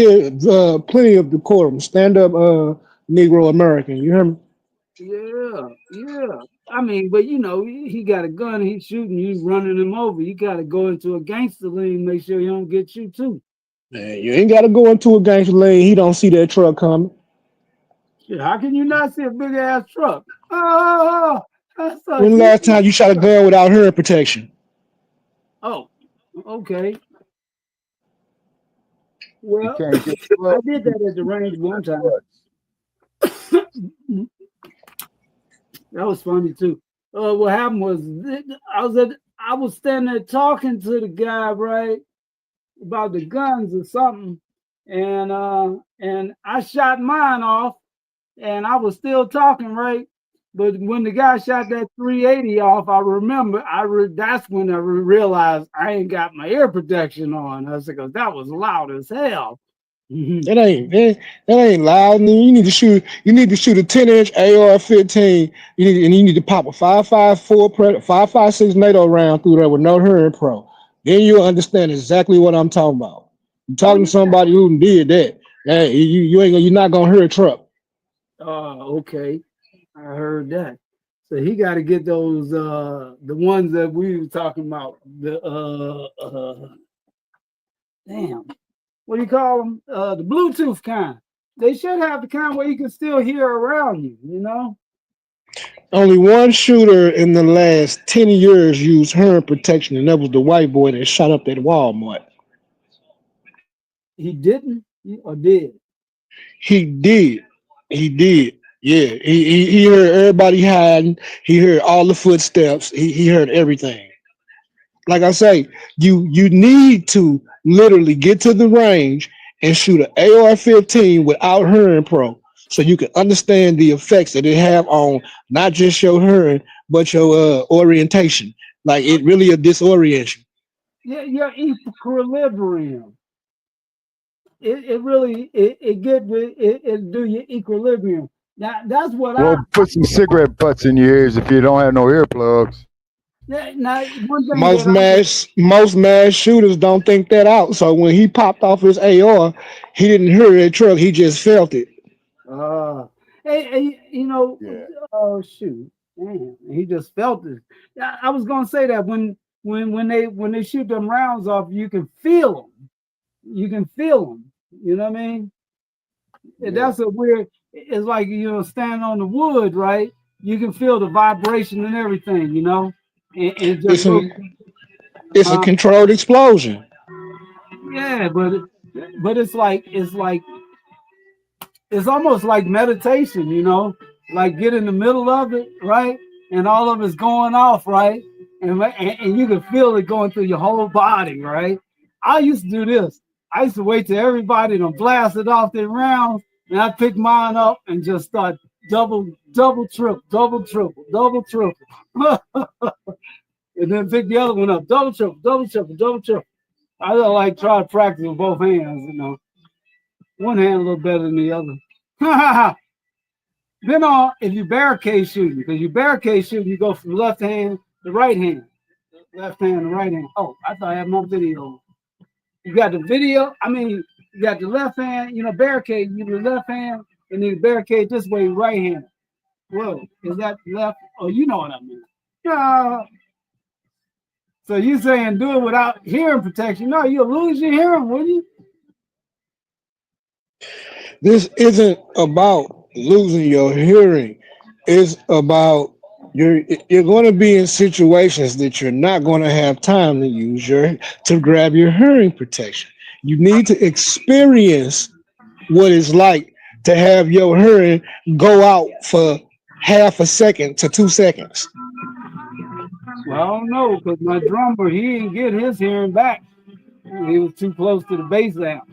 had plenty of decorum. Stand up Negro American. You hear me? Yeah. I mean, but he got a gun, he's shooting you, running him over. You got to go into a gangster lane, make sure you don't get you too. Man, you ain't got to go into a gangster lane. He don't see that truck coming. Shit, how can you not see a big ass truck? When the last time you shot a gun without hearing protection? Oh, okay. Well, I did that at the range one time. That was funny too. What happened was I was standing there talking to the guy, right, about the guns or something, and I shot mine off, and I was still talking, right. But when the guy shot that 380 off, I remember that's when I realized I ain't got my ear protection on. I said, because that was loud as hell. That ain't loud. You need to shoot a 10-inch AR-15. You need to pop a 5.56 5.56 NATO round through there with no hearing pro. Then you'll understand exactly what I'm talking about. I'm talking to somebody who did that. Hey, you're not gonna hear a truck. Okay. I heard that. So he got to get those the ones that we were talking about. The damn. What do you call them? The Bluetooth kind. They should have the kind where you can still hear around you, Only one shooter in the last 10 years used hearing protection, and that was the white boy that shot up at Walmart. He didn't or did? He did. Yeah, he heard everybody hiding. He heard all the footsteps. He heard everything. Like I say, you need to literally get to the range and shoot an AR-15 without hearing pro, so you can understand the effects that it have on not just your hearing but your orientation. Like it really a disorientation. Yeah, your equilibrium. It really do your equilibrium. That's what put some cigarette butts in your ears if you don't have no earplugs. Most mass shooters don't think that out. So when he popped off his AR, he didn't hear that truck. He just felt it. Oh shoot, man, he just felt it. I was gonna say that when they shoot them rounds off, you can feel them. You know what I mean? Yeah. That's a weird. It's like standing on the wood, right? You can feel the vibration and everything, And just it's a controlled explosion. Yeah, but it's almost like meditation, like get in the middle of it, right? and all of it's going off, right? And you can feel it going through your whole body, right? I used to do this. I used to wait till everybody done blasted off their rounds, and I pick mine up and just start double, triple, double, triple. And then pick the other one up, double, triple. I don't like try to practice with both hands, you know. One hand a little better than the other. Then if you barricade shooting, because you barricade shooting, you go from left hand to right hand. Left hand to right hand. Oh, I thought I had my video. You got the video, you got the left hand, barricade, you the left hand, and then barricade this way, right hand. Whoa, is that left? Oh, you know what I mean. So you saying do it without hearing protection. No, you'll lose your hearing, wouldn't you? This isn't about losing your hearing. It's about you're going to be in situations that you're not going to have time to grab your hearing protection. You need to experience what it's like to have your hearing go out for half a second to 2 seconds. Well, I don't know, because my drummer, he didn't get his hearing back. He was too close to the bass amp.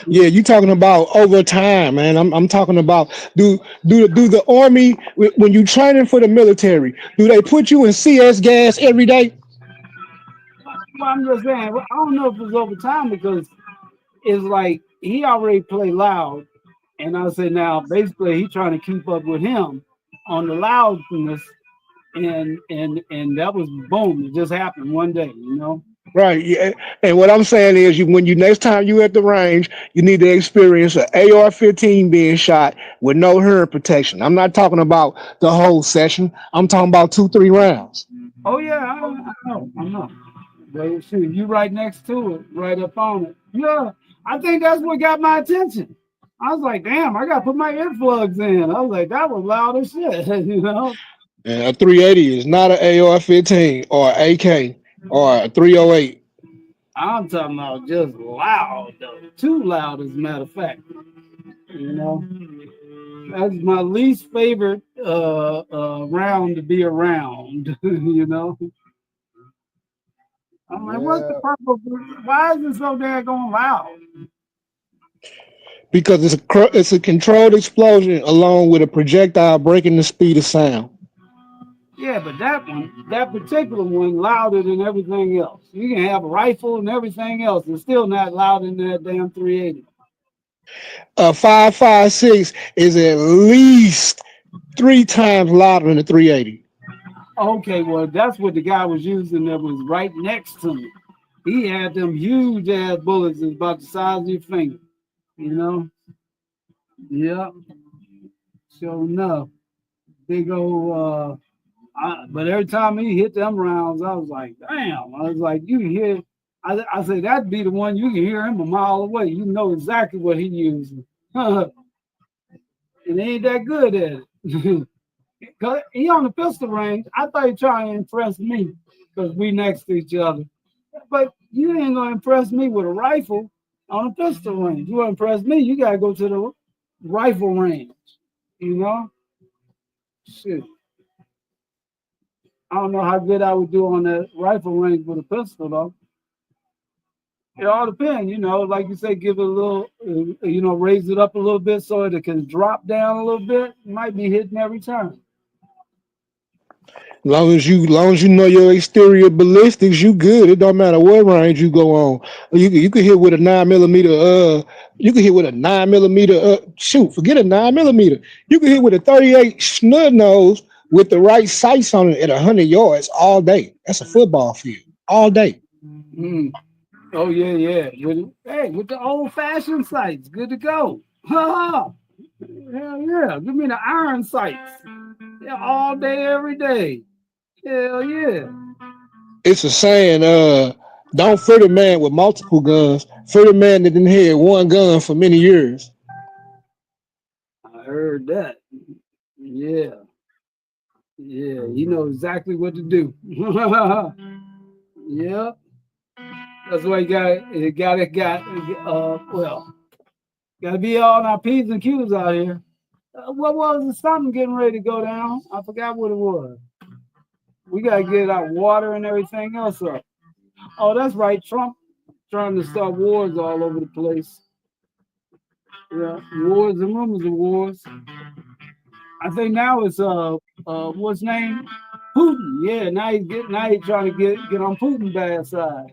Yeah, you talking about over time, man. I'm talking about do the Army, when you training for the military, do they put you in CS gas every day? Well, I'm just saying, I don't know if it's over time, because it's like he already played loud, and I say now basically he trying to keep up with him on the loudness, and that was boom, it just happened one day, Right. Yeah. And what I'm saying is, when you next time you at the range, you need to experience an AR-15 being shot with no hearing protection. I'm not talking about the whole session. I'm talking about 2-3 rounds. Oh yeah, I know. But shoot, you right next to it, right up on it. Yeah, I think that's what got my attention. I was like, damn, I got to put my earplugs in. I was like, that was loud as shit, And a 380 is not an AR-15 or AK or a 308. I'm talking about just loud, though. Too loud, as a matter of fact. That's my least favorite round to be around, I'm like, what's the purpose? Why is it so daggone loud? Because it's a controlled explosion along with a projectile breaking the speed of sound. Yeah, but that particular one, louder than everything else. You can have a rifle and everything else, and still not louder than that damn 380. A 5.56 is at least 3 times louder than a 380. Okay, well, that's what the guy was using that was right next to me. He had them huge ass bullets that's about the size of your finger, Yep. Sure enough. Big old, but every time he hit them rounds, I was like, damn. I was like, you can hear, I said, that'd be the one you can hear him a mile away. You know exactly what he using. And he ain't that good at it. Cause he on the pistol range. I thought he trying to impress me because we next to each other. But you ain't gonna impress me with a rifle on a pistol range. You want to impress me, you gotta go to the rifle range. Shit. I don't know how good I would do on that rifle range with a pistol though. It all depends, like you say, give it a little, raise it up a little bit so it can drop down a little bit. It might be hitting every time. Long as you know your exterior ballistics, you good. It don't matter what range you go on. You can hit with a 9mm. You can hit with a 9mm. Shoot, forget a 9mm. You can hit with a 38 snub nose with the right sights on it at 100 yards all day. That's a football field all day. Mm. Oh yeah. With the old-fashioned sights, good to go. Hell yeah! Give me the iron sights. Yeah, all day, every day. Hell yeah. It's a saying, don't fear the man with multiple guns. Fear the man that didn't have one gun for many years. I heard that. Yeah. Yeah, you know exactly what to do. Yeah. That's why you gotta be on our P's and Q's out here. What was it? Something getting ready to go down. I forgot what it was. We gotta get our water and everything else up. Oh, that's right. Trump trying to start wars all over the place. Yeah, wars and rumors of wars. I think now it's what's name? Putin. Yeah, now he's trying to get on Putin's bad side.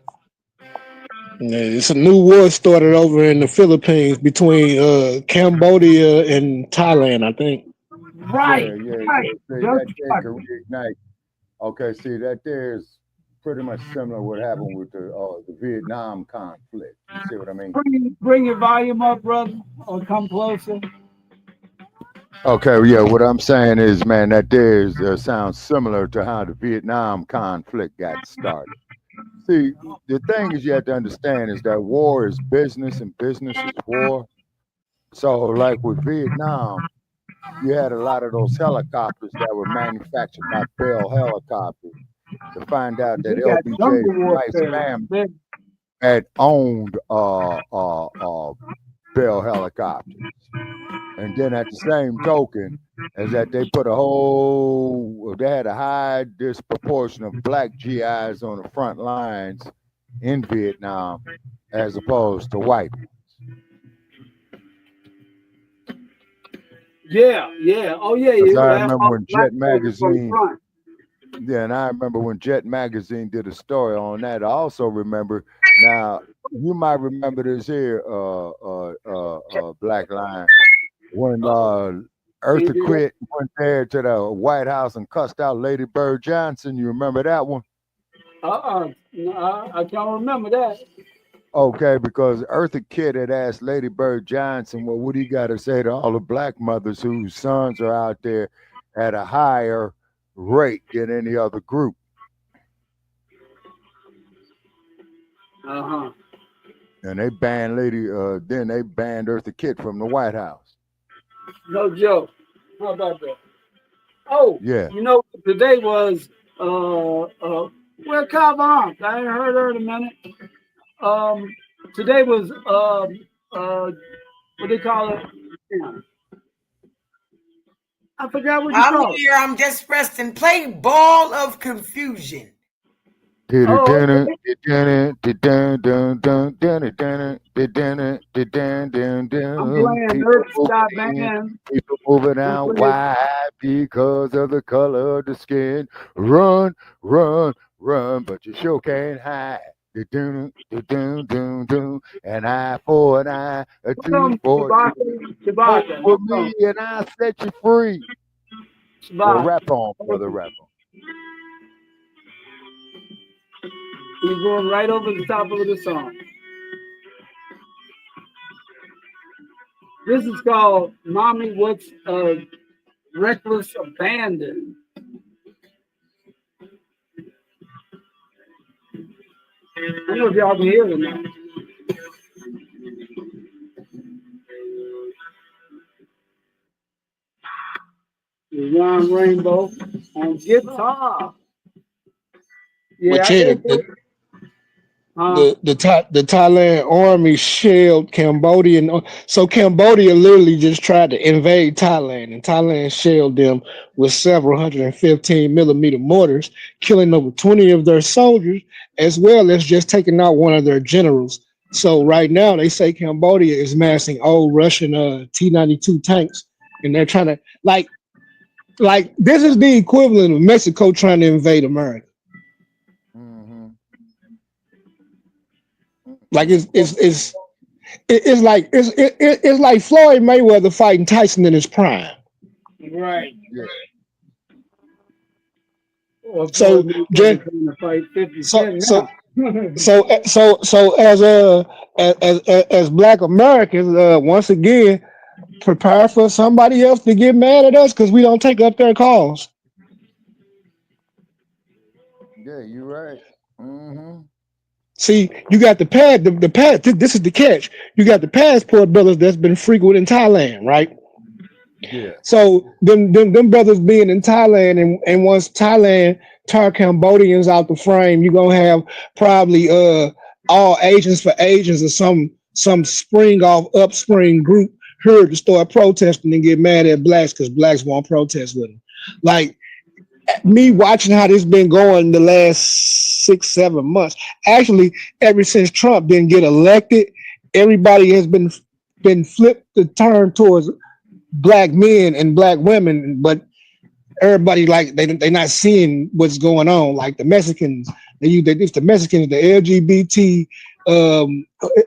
Yeah, it's a new war started over in the Philippines between Cambodia and Thailand, I think. Right, Yeah. right. See, Just that there like can reignite. Okay, see, that there's pretty much similar what happened with the Vietnam conflict. You see what I mean? bring your volume up, brother, or come closer. Okay, yeah, what I'm saying is, man, that there's sounds similar to how the Vietnam conflict got started. See, the thing is you have to understand is that war is business and business is war. So, like with Vietnam, you had a lot of those helicopters that were manufactured by Bell Helicopters to find out that We got LBJ's jungle wife's warfare. family had owned Bell Helicopters. And then at the same token, is that they had a high disproportion of black GIs on the front lines in Vietnam as opposed to white. Yeah. Oh yeah, Because you I would have remember all when black Jet soldiers from the Magazine, front. yeah, and I remember when Jet Magazine did a story on that. I also remember, now you might remember this here, Black Line, when Can you Eartha do that? Kitt went there to the White House and cussed out Lady Bird Johnson. You remember that one? No, I can't remember that. Okay, because Eartha Kitt had asked Lady Bird Johnson, well, what do you got to say to all the black mothers whose sons are out there at a higher rate than any other group? Uh-huh. And they banned then they banned Eartha Kitt from the White House. No joke. How about that? Oh, Yeah. you know, today was where Calvin? I ain't heard her in a minute. Today was what they call it? Yeah. I forgot what you I'm call it. here. I'm just resting. Play Ball of Confusion. Oh, okay. I'm playing Earth Sky Band. People moving I'm out playing. wide because of the color of the skin. Run, but you sure can't hide. An eye for an eye, a tooth for a tooth. Shabaka. For me, and I set you free. Well, Shabaka. rap on, brother, rap on. He's going right over the top of the song. This is called Mommy What's Reckless Abandon. I don't know if y'all can hear it or not. Ron Rainbow on guitar. Yeah, But I yeah, think the Thailand army shelled Cambodian. So Cambodia literally just tried to invade Thailand, and Thailand shelled them with several 115mm mortars, killing over 20 of their soldiers, as well as just taking out one of their generals. So right now they say Cambodia is massing old Russian T-92 tanks, and they're trying to like this is the equivalent of Mexico trying to invade America. Like it's like Floyd Mayweather fighting Tyson in his prime. right. Yeah. So as Black Americans, once again, prepare for somebody else to get mad at us because we don't take up their calls. Yeah, you're right. See, you got the pad. This is the catch. You got the passport brothers that's been frequent in Thailand, right? Yeah. So them brothers being in Thailand, and once Thailand tar Cambodians out the frame, you're gonna have probably all Asians for Asians or some spring off upspring group her to start protesting and get mad at blacks because blacks won't protest with them. Like me watching how this been going the last 6-7 months. Actually, ever since Trump didn't get elected, everybody has been flipped the turn towards black men and black women, but everybody like they not seeing what's going on. Like the Mexicans, it's the Mexicans, the LGBT.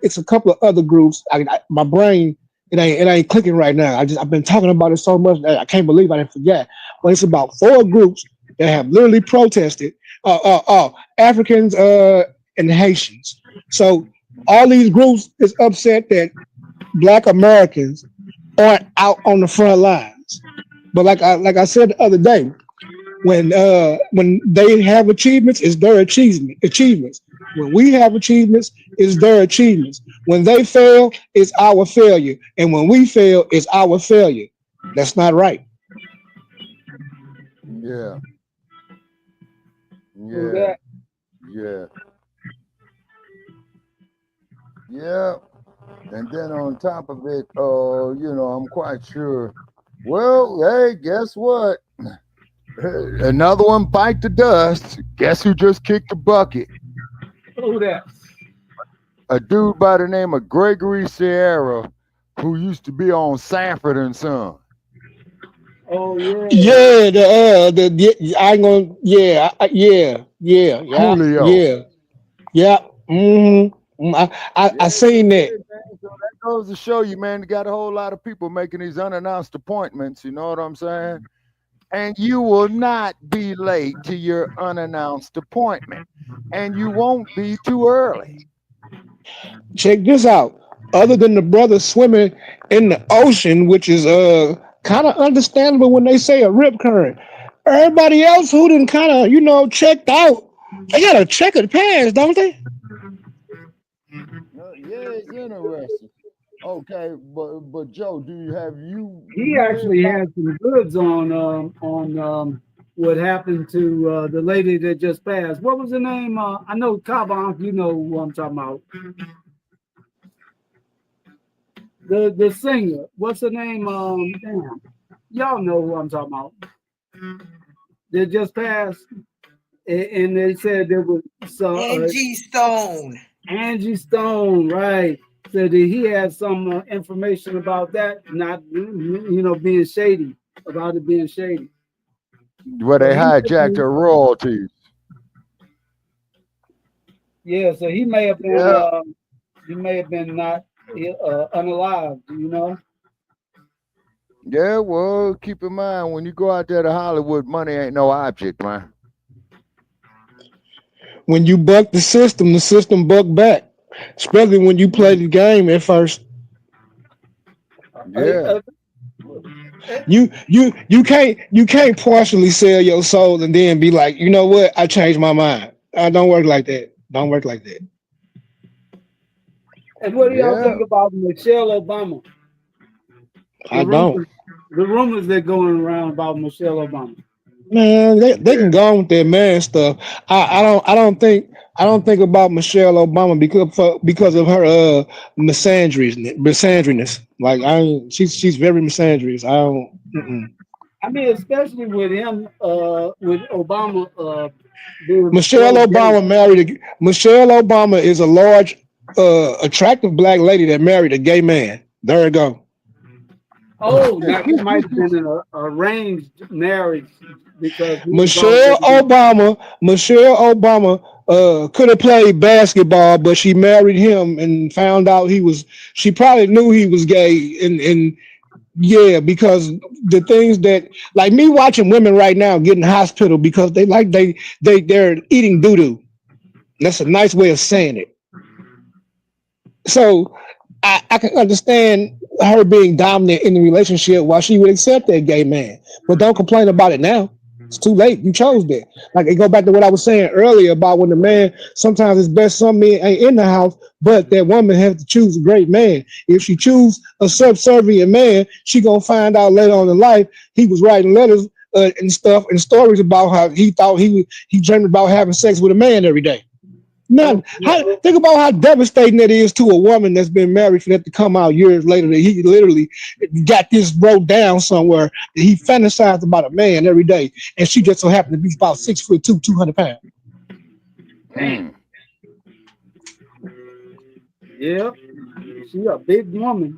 It's a couple of other groups. My brain it ain't clicking right now. I've been talking about it so much that I can't believe I didn't forget. But it's about 4 groups that have literally protested. Africans and Haitians. So all these groups is upset that Black Americans aren't out on the front lines. But like I said the other day, when they have achievements, it's their achievements. When we have achievements, it's their achievements. When they fail, it's our failure. And when we fail, it's our failure. That's not right. Yeah. And then on top of it, I'm quite sure. Well, hey, guess what? Another one bite the dust. Guess who just kicked the bucket? Who that? A dude by the name of Gregory Sierra, who used to be on Sanford and Son. Oh yeah. Yeah. Mm-hmm. I seen that. So that goes to show you, man, you got a whole lot of people making these unannounced appointments. You know what I'm saying? And you will not be late to your unannounced appointment, and you won't be too early. Check this out. Other than the brothers swimming in the ocean, which is kind of understandable when they say a rip current, everybody else who didn't kind of checked out, they got a checkered past, don't they? Yeah, it's interesting. Okay, but Joe, He actually had some goods on what happened to the lady that just passed. What was her name? I know Kabonk, you know who I'm talking about. The singer. What's her name? Damn. Y'all know who I'm talking about. They just passed, and they said there was some Angie Stone. Angie Stone, right? Said that he had some information about that, not being shady, about it being shady. Where they hijacked her royalties. Yeah, so he may have been not unalive, you know. Yeah, well, keep in mind when you go out there to Hollywood, money ain't no object, man. When you buck the system buck back. Especially when you play the game at first. Yeah. You can't partially sell your soul and then be like, you know what? I changed my mind. Don't work like that. Don't work like that. And what do y'all think about Michelle Obama? The rumors that going around about Michelle Obama. Man, they can go on with their man stuff. I don't think about Michelle Obama because of her misandriness. Like she's very misandrous. I don't. I mean, especially with him, with Obama. Michelle Obama is a large, attractive black lady that married a gay man. There you go. Oh, that might have been an arranged marriage because Michelle Obama could have played basketball, but she married him and found out she probably knew he was gay and yeah, because the things that like me watching women right now get in hospital because they're eating doo-doo. That's a nice way of saying it. So I can understand her being dominant in the relationship while she would accept that gay man. But don't complain about it now. It's too late. You chose that. Like, it go back to what I was saying earlier about when the man, sometimes it's best some men ain't in the house, but that woman has to choose a great man. If she choose a subservient man, she gonna find out later on in life he was writing letters and stuff and stories about how he thought he dreamed about having sex with a man every day. Man, think about how devastating it is to a woman that's been married for that to come out years later that he literally got this wrote down somewhere that he fantasized about a man every day, and she just so happened to be about 6'2", 200 pounds. Mm. Yeah, she a big woman,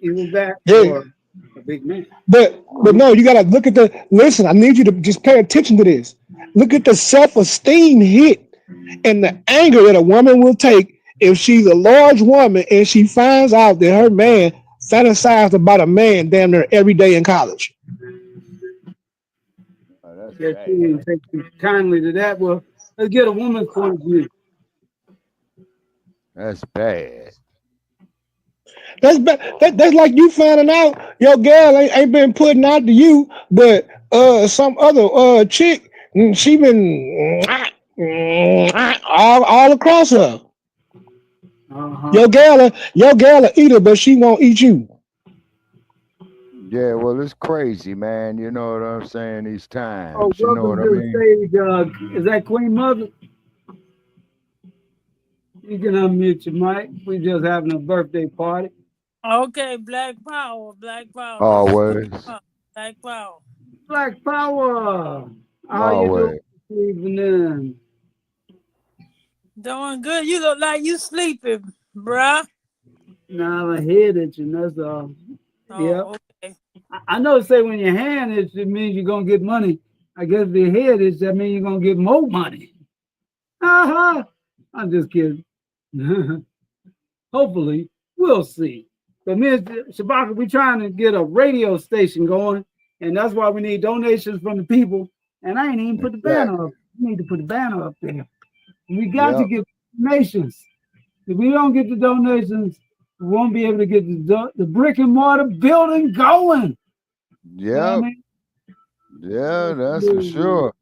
even that Yeah. for a big man. But no, you gotta look at listen, I need you to just pay attention to this. Look at the self-esteem hit and the anger that a woman will take if she's a large woman and she finds out that her man fantasized about a man damn near every day in college. Oh, that's Yeah, bad. she didn't take too kindly to that. Well, let's get a woman's point of view. That's bad. That's like you finding out your girl ain't been putting out to you, but some other chick, she been all across her. Your girl will eat her, but she won't eat you. Yeah, well, it's crazy, man. You know what I'm saying? These times, Oh, you know welcome what I to the mean? stage. Is that Queen Mother? You can unmute your mic. We just having a birthday party. Okay, Black Power, Black Power. Always, Black Power. Black Power. How you doing always. this evening? Doing good. You look like you sleeping, bruh. Now my head itching. That's all. Oh, Yep. okay. I know they say when your hand itches, it means you're gonna get money. I guess if your head itches, that means you're gonna get more money. I'm just kidding. Hopefully, we'll see. But me and Shabaka, we're trying to get a radio station going, and that's why we need donations from the people. And I ain't even put the banner up. We need to put the banner up there. We got to get donations. If we don't get the donations, we won't be able to get the brick and mortar building going. You know what I Yep. mean? Yeah, that's for sure.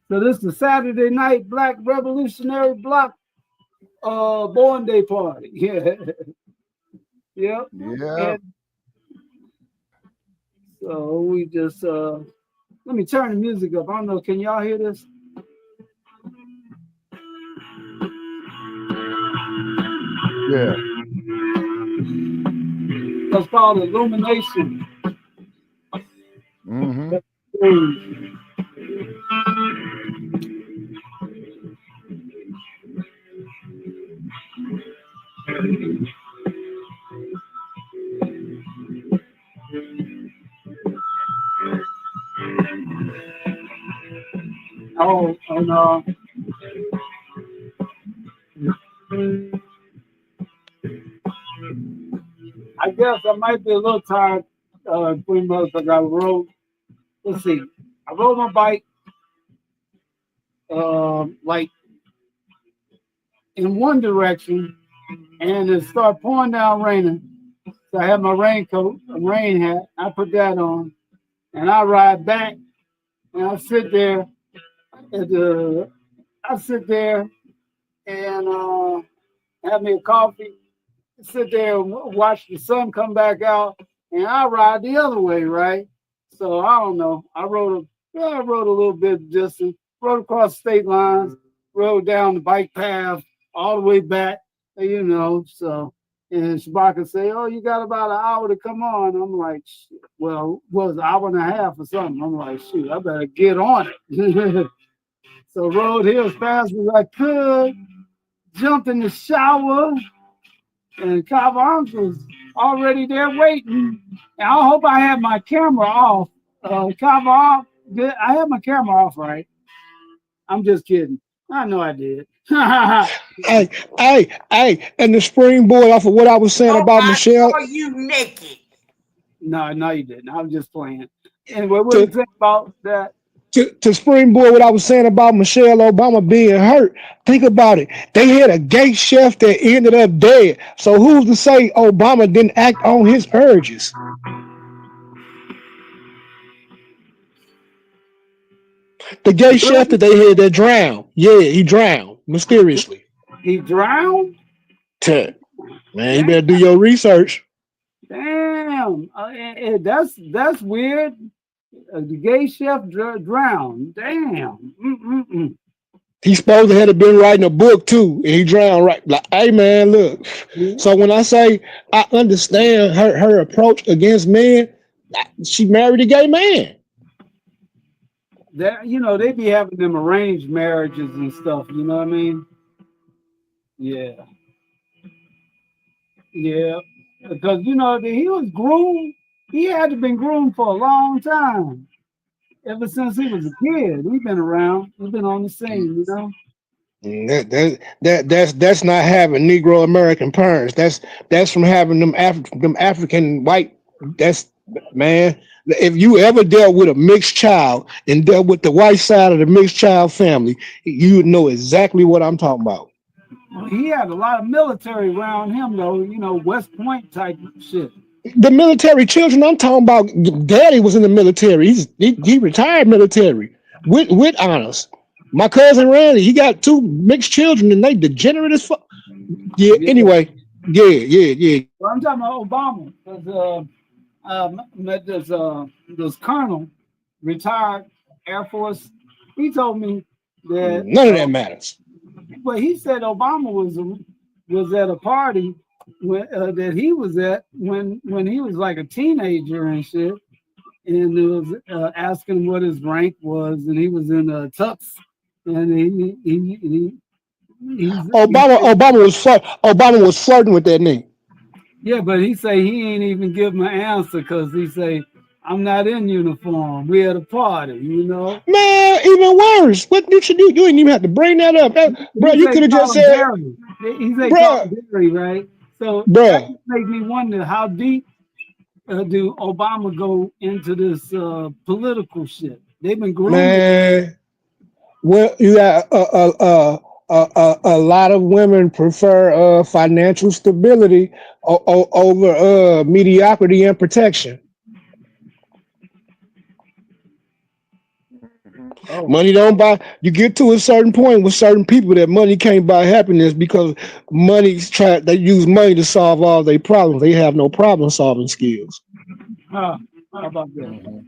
So this is the Saturday night Black Revolutionary Block Born Day party. Yeah. Yep. Yeah. And so we just let me turn the music up. I don't know, can y'all hear this? Yeah. That's called illumination. Mm-hmm. Oh, and I guess I might be a little tired, Queen Mother, because I rode. Let's see, I rode my bike, like in one direction, and it started pouring down raining. So I had my raincoat, a rain hat. I put that on, and I ride back, and I sit there and have me a coffee, sit there and watch the sun come back out, and I ride the other way, right? So I don't know. I rode a little bit of distance, rode across state lines, rode down the bike path all the way back, you know. So and Shabaka say, "Oh, you got about an hour to come on." I'm like, shit. Well, it was an hour and a half or something. I'm like, shoot, I better get on it. So rode here as fast as I could, jumped in the shower, and Cobb Arms was already there waiting. And I hope I had my camera off. Cobb Arms, I had my camera off, right? I'm just kidding. I know I did. Hey, and the springboard off of what I was saying about Michelle. Are you naked? No, you didn't. I was just playing. Anyway, what do you think about that? To springboard what I was saying about Michelle Obama being hurt, think about it. They had a gay chef that ended up dead. So who's to say Obama didn't act on his urges? The gay chef that they had that drowned. Yeah, he drowned mysteriously. He drowned? Man, you better do your research. Damn. That's weird. The gay chef drowned. Damn. He supposed to have been writing a book too, and he drowned right. Like, hey man, look. So when I say I understand her approach against men, she married a gay man. That they be having them arranged marriages and stuff. You know what I mean? Yeah, yeah. Because he was groomed. He had to been groomed for a long time. Ever since he was a kid, he's been around. He's been on the scene. That's not having Negro American parents. That's from having them African white. That's man. If you ever dealt with a mixed child and dealt with the white side of the mixed child family, you would know exactly what I'm talking about. Well, he had a lot of military around him, though. West Point type shit. The military children I'm talking about, daddy was in the military. He retired military with honors. My cousin Randy, he got 2 mixed children and they degenerate as fuck. Yeah, anyway. Yeah. Well, I'm talking about Obama. Met this colonel, retired Air Force. He told me that none of that matters. But he said Obama was at a party that he was at when he was like a teenager and shit, and it was asking him what his rank was, and he was in a tux, and Obama was flirting with that nigga. Yeah, but he say he ain't even give him an answer because he say, I'm not in uniform. We at a party, Man, even worse. What did you do? You didn't even have to bring that up. Bro, you could have just said, Barry. He say call Barry, right? So that just made me wonder how deep do Obama go into this political shit? They've been grooming. Man, well, you got a lot of women prefer financial stability over mediocrity and protection. Oh. Money don't buy. You get to a certain point with certain people that money can't buy happiness because they use money to solve all their problems. They have no problem solving skills. How about that?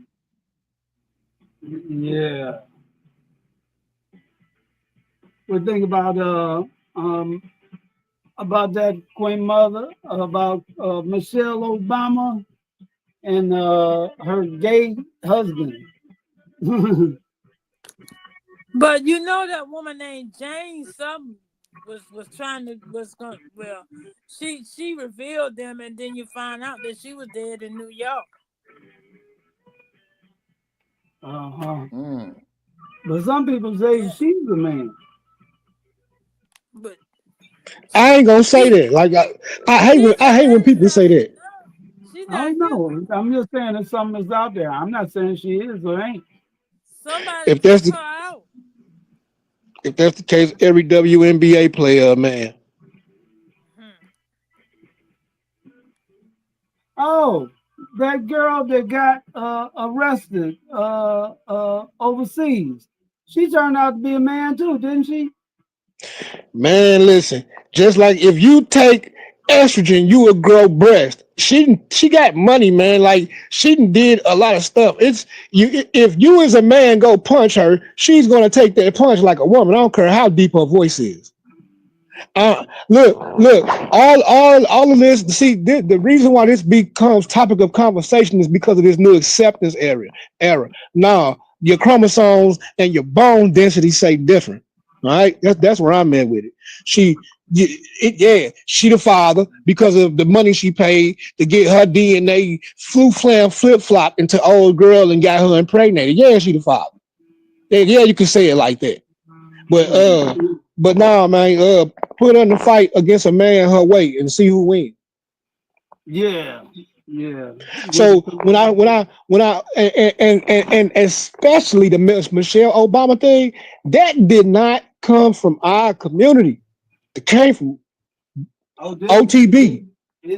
Yeah. What think about that Queen Mother, about Michelle Obama and her gay husband? But that woman named Jane something she revealed them, and then you find out that she was dead in New York. But some people say she's the man. But I ain't gonna say that. Like I hate when people say that. I don't know. I'm just saying that something is out there. I'm not saying she is or ain't. Somebody took her out. If that's the case, every WNBA player, man. Oh, that girl that got arrested overseas. She turned out to be a man too, didn't she? Man, listen. Just like if you take estrogen, you will grow breast. She got money, man. Like she did a lot of stuff. It's you. If you as a man go punch her, she's gonna take that punch like a woman. I don't care how deep her voice is. Look, all of this. See, the reason why this becomes topic of conversation is because of this new acceptance era. Now, your chromosomes and your bone density say different. All right, that's where I'm at with it. She the father because of the money she paid to get her DNA flip flop into old girl and got her impregnated. Yeah, she the father. Yeah, you can say it like that. But nah, man, put her in the fight against a man her weight and see who wins. Yeah. So when I and especially the Michelle Obama thing, that did not come from our community. It came from OTB.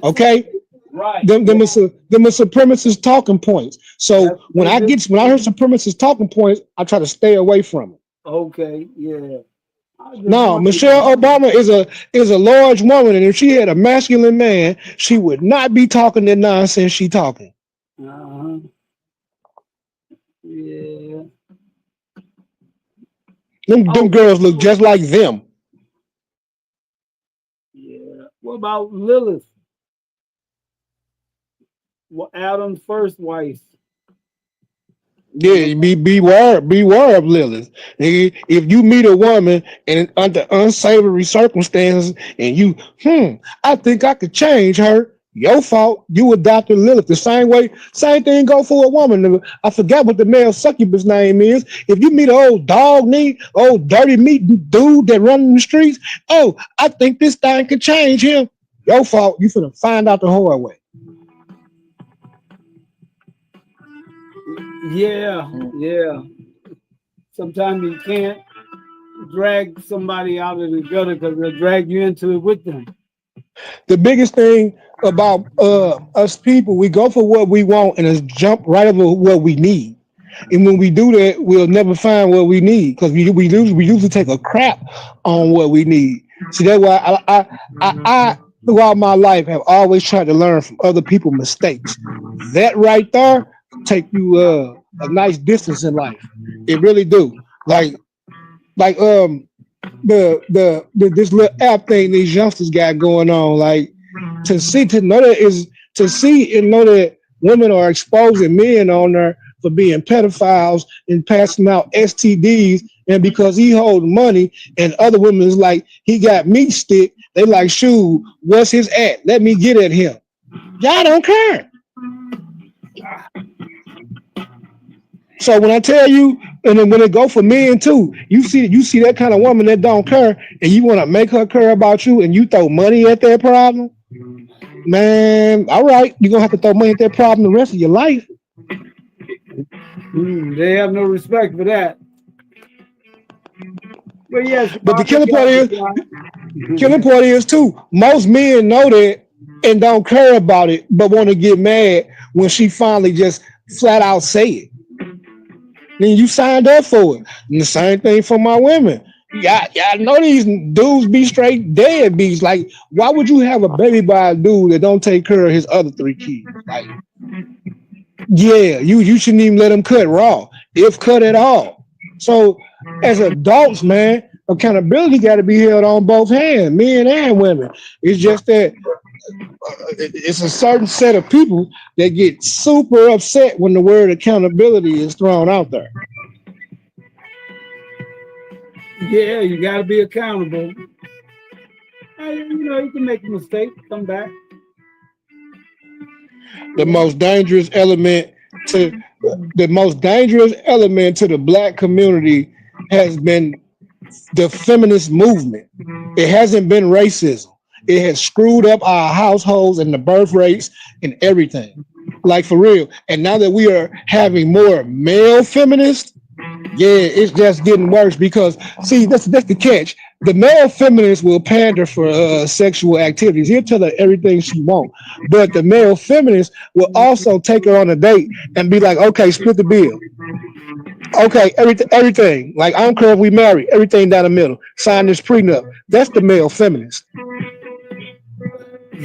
Okay, right. Them are supremacist talking points. So when I hear supremacist talking points, I try to stay away from it. Okay, yeah. No, Michelle Obama is a large woman, and if she had a masculine man, she would not be talking that nonsense she talking. Yeah. Them Oh, girls look just like them. yeah. What about Lilith? Well, Adam's first wife. Yeah, beware of Lilith. If you meet a woman and under unsavory circumstances, and I think I could change her. Your fault. You adopted Lilith the same way. Same thing go for a woman. I forgot what the male succubus name is. If you meet an old dog meat, old dirty meat dude that running the streets, oh, I think this thing could change him. Your fault. You finna find out the hard way. Yeah, yeah. Sometimes you can't drag somebody out of the gutter because they'll drag you into it with them. The biggest thing about us people, we go for what we want and just jump right over what we need. And when we do that, we'll never find what we need because we usually take a crap on what we need. See, that's why I throughout my life have always tried to learn from other people's mistakes. That right there take you a nice distance in life. It really do. Like this little app thing these youngsters got going on, like to see and know that women are exposing men on there for being pedophiles and passing out STDs, and because he holds money and other women is like he got meat stick, they like, shoot, what's his at? Let me get at him. Y'all don't care. So when I tell you, and then when it go for men too, you see that kind of woman that don't care, and you want to make her care about you, and you throw money at that problem, man. All right, you're gonna have to throw money at that problem the rest of your life. They have no respect for that. But yes, but the killing part is too. Most men know that and don't care about it, but want to get mad when she finally just flat out say it. Then you signed up for it. And the same thing for my women. Y'all know these dudes be straight deadbeats. Like, why would you have a baby by a dude that don't take care of his other 3 kids? Like, yeah, you shouldn't even let him cut raw, if cut at all. So, as adults, man, accountability got to be held on both hands, men and women. It's just that it's a certain set of people that get super upset when the word accountability is thrown out there. Yeah, you got to be accountable. You can make a mistake, come back. The most dangerous element to the black community has been the feminist movement. It hasn't been racism. It has screwed up our households and the birth rates and everything. Like, for real. And now that we are having more male feminists, yeah, it's just getting worse because, see, that's the catch. The male feminist will pander for sexual activities. He'll tell her everything she wants. But the male feminist will also take her on a date and be like, okay, split the bill. Okay, everything. Like, I don't care if we marry, everything down the middle. Sign this prenup. That's the male feminist.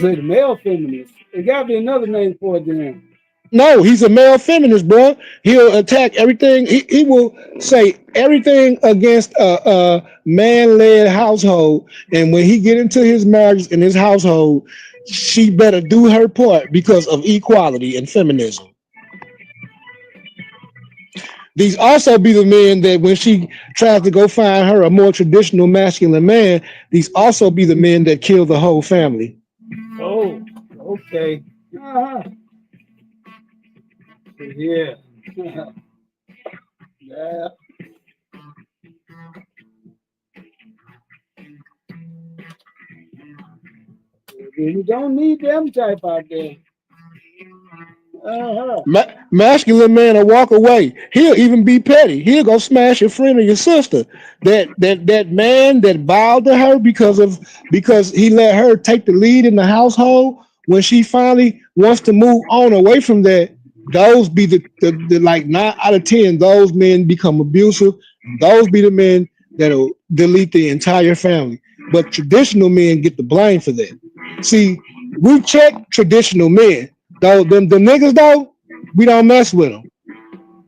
So the male feminist. It got to be another name for it then. No, he's a male feminist, bro. He'll attack everything. He will say everything against a man-led household. And when he get into his marriage and his household, she better do her part because of equality and feminism. These also be the men that when she tries to go find her a more traditional masculine man, these also be the men that kill the whole family. Oh, okay. Uh-huh. Yeah. Yeah. You don't need them type out there. Masculine man will walk away. He'll even be petty. He'll go smash your friend or your sister. That man that bowed to her because he let her take the lead in the household, when she finally wants to move on away from that, those be the like 9 out of 10, those men become abusive. Those be the men that'll delete the entire family. But traditional men get the blame for that. See, we check traditional men. Though the niggas though, we don't mess with them.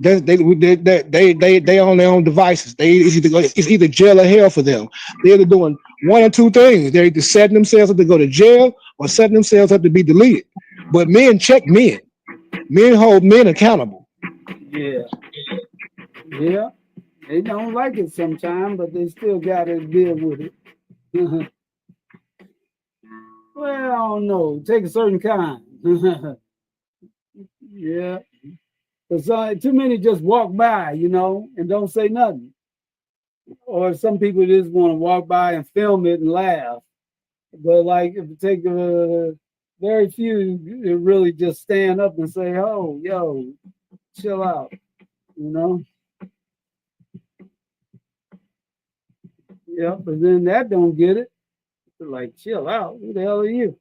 They on their own devices. It's either jail or hell for them. They're either doing one or two things. They're either setting themselves up to go to jail or setting themselves up to be deleted. But men check men. Men hold men accountable. Yeah. Yeah. They don't like it sometimes, but they still got to deal with it. Well, I don't know. Take a certain kind. Yeah. Because too many just walk by, and don't say nothing. Or some people just want to walk by and film it and laugh. But like if you take very few, you really just stand up and say, "Oh, yo, chill out," you know. Yeah, but then that don't get it. They're like, chill out. Who the hell are you?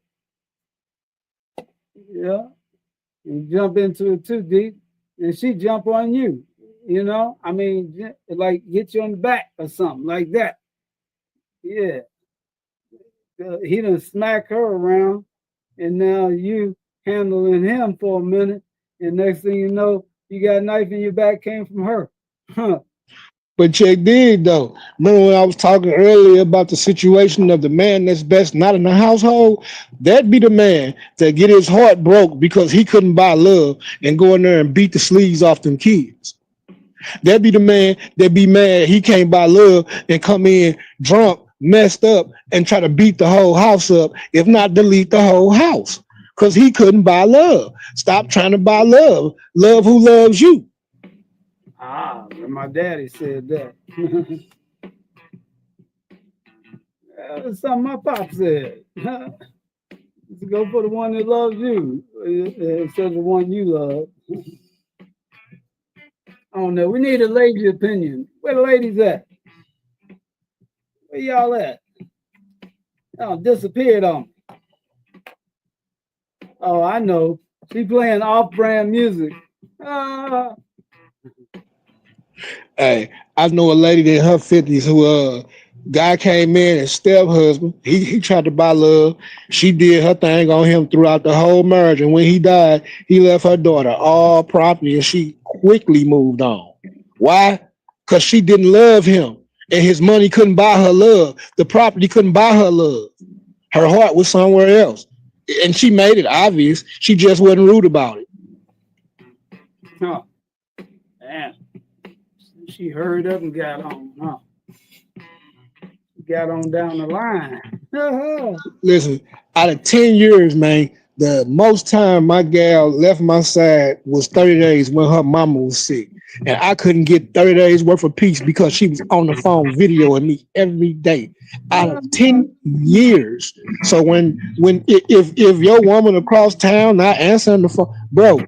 Yeah, you jump into it too deep, and she jump on you. I mean, like get you on the back or something like that. Yeah, he done smack her around, and now you handling him for a minute, and next thing you know, you got a knife in your back came from her. Huh. But check did though. Remember when I was talking earlier about the situation of the man that's best not in the household? That'd be the man that get his heart broke because he couldn't buy love and go in there and beat the sleeves off them kids. That'd be the man that be mad he can't buy love and come in drunk, messed up, and try to beat the whole house up, if not delete the whole house. Because he couldn't buy love. Stop trying to buy love. Love who loves you. My daddy said that. That's something my pop said. Go for the one that loves you instead of the one you love. I don't know. We need a lady opinion. Where the ladies at? Where y'all at? Oh, disappeared on me. Oh, I know. She playing off-brand music. Hey, I know a lady in her 50s who guy came in and step husband. He tried to buy love. She did her thing on him throughout the whole marriage. And when he died, he left her daughter all property and she quickly moved on. Why? Because she didn't love him. And his money couldn't buy her love. The property couldn't buy her love. Her heart was somewhere else. And she made it obvious. She just wasn't rude about it. Huh. Damn. She hurried up and got on, huh? Got on down the line. Listen, out of 10 years, man, the most time my gal left my side was 30 days when her mama was sick. And I couldn't get 30 days worth of peace because she was on the phone videoing me every day. Out of 10 years. So if your woman across town not answering the phone, bro,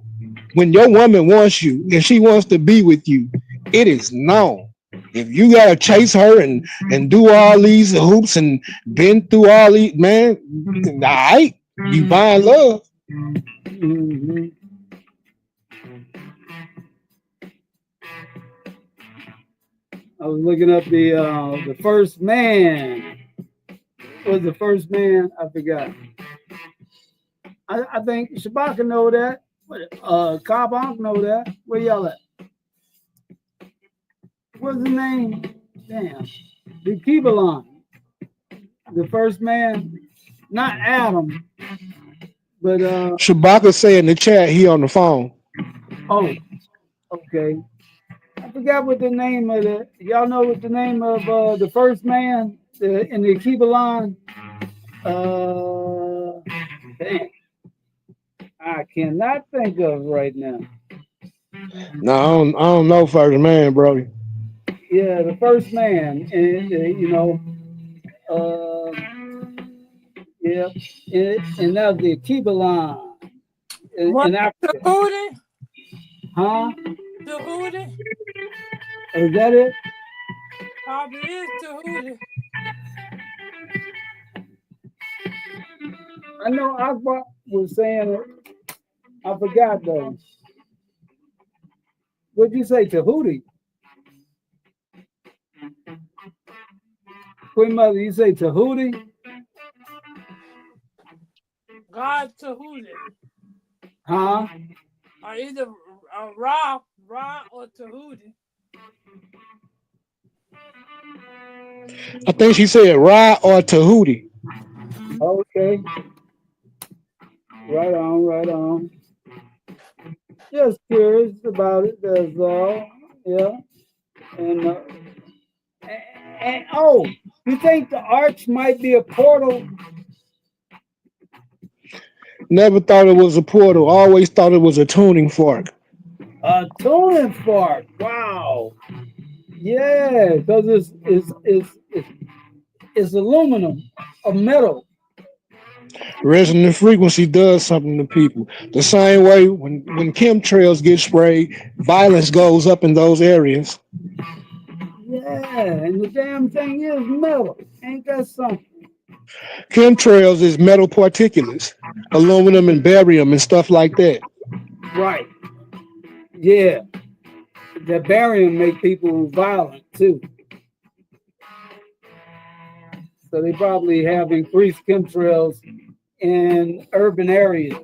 when your woman wants you and she wants to be with you, it is known. If you gotta chase her and do all these hoops and been through all these, man, all right, you buying love. Mm-hmm. I was looking up the first man. What was the first man? I forgot. I think Shabaka know that. Kabonk know that. Where y'all at? What's the name? Damn. The Kibalon. The first man. Not Adam. But Shabaka say in the chat he on the phone. Oh, okay. I forgot what the name of the. Y'all know what the name of the first man in the Kibalon? Damn. I cannot think of right now. No, I don't know first man, bro. Yeah, the first man, and yeah, and that was the Kibalon in Africa. Tahuti? Huh? Tahuti? Is that it? Probably is Tahuti. I know Akbar was saying it. I forgot though. What'd you say, Tahuti? Queen Mother, you say Tahuti? God Tahuti. Huh? Or either Ra Ra or Tahuti? I think she said Ra or Tahuti. Okay. Right on, right on. Just curious about it, that's all. Yeah. And, oh, you think the arch might be a portal? Never thought it was a portal. Always thought it was a tuning fork. A tuning fork. Wow. Yeah, because it's aluminum, a metal. Resonant frequency does something to people. The same way when chemtrails get sprayed, violence goes up in those areas. Yeah, and the damn thing is metal. Ain't that something? Chemtrails is metal particulates, aluminum and barium and stuff like that. Right. Yeah. The barium make people violent too. So they probably have increased chemtrails in urban areas.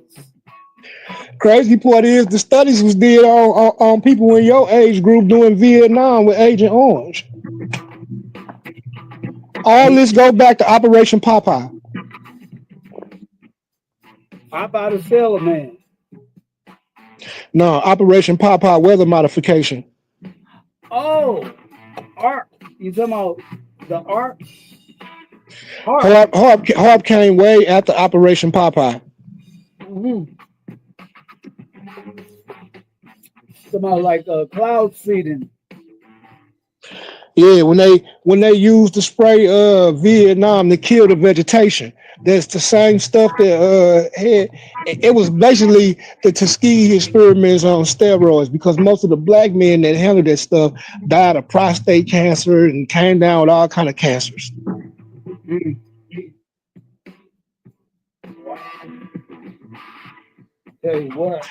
Crazy part is the studies was did on people in your age group doing Vietnam with Agent Orange. All this go back to Operation Popeye. Popeye the Sailor Man. No, Operation Popeye weather modification. Oh, Ark. You talking about the Ark? Harp came way after Operation Popeye. Mm-hmm. Talking about like cloud seeding. Yeah, when they used the spray Vietnam to kill the vegetation, that's the same stuff that had. It was basically the Tuskegee experiments on steroids because most of the black men that handled that stuff died of prostate cancer and came down with all kind of cancers. Mm. Tell you what.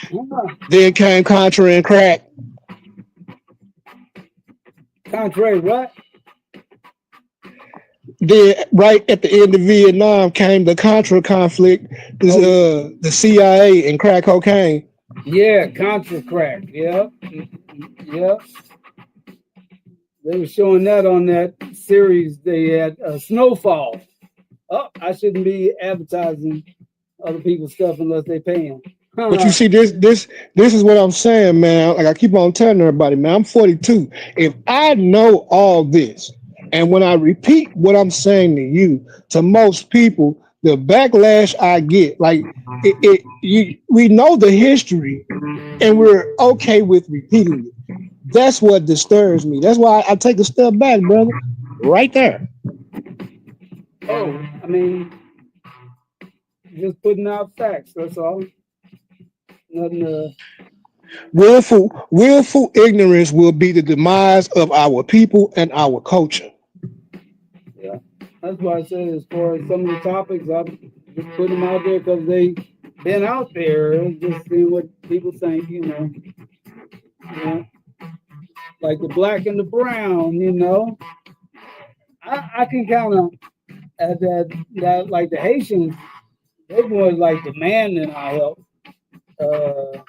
Then came Contra and crack. Contrary what? Then right at the end of Vietnam came the Contra conflict, the CIA and crack cocaine. Yeah, Contra crack. Yep. Yep. They were showing that on that series they had, Snowfall. Oh, I shouldn't be advertising other people's stuff unless they pay them. But you see, this is what I'm saying, man. Like I keep on telling everybody, man, I'm 42. If I know all this, and when I repeat what I'm saying to you, to most people, the backlash I get, like we know the history, and we're okay with repeating it. That's what disturbs me. That's why I take a step back, brother. Right there. Oh, I mean, just putting out facts. That's all. Nothing. Willful ignorance will be the demise of our people and our culture. Yeah, that's why I say as far as some of the topics, I'm just putting them out there because they've been out there, just seeing what people think, you know. Yeah. Like the black and the brown, you know. I can kind of at that like the Haitians, they more like demanding our help. The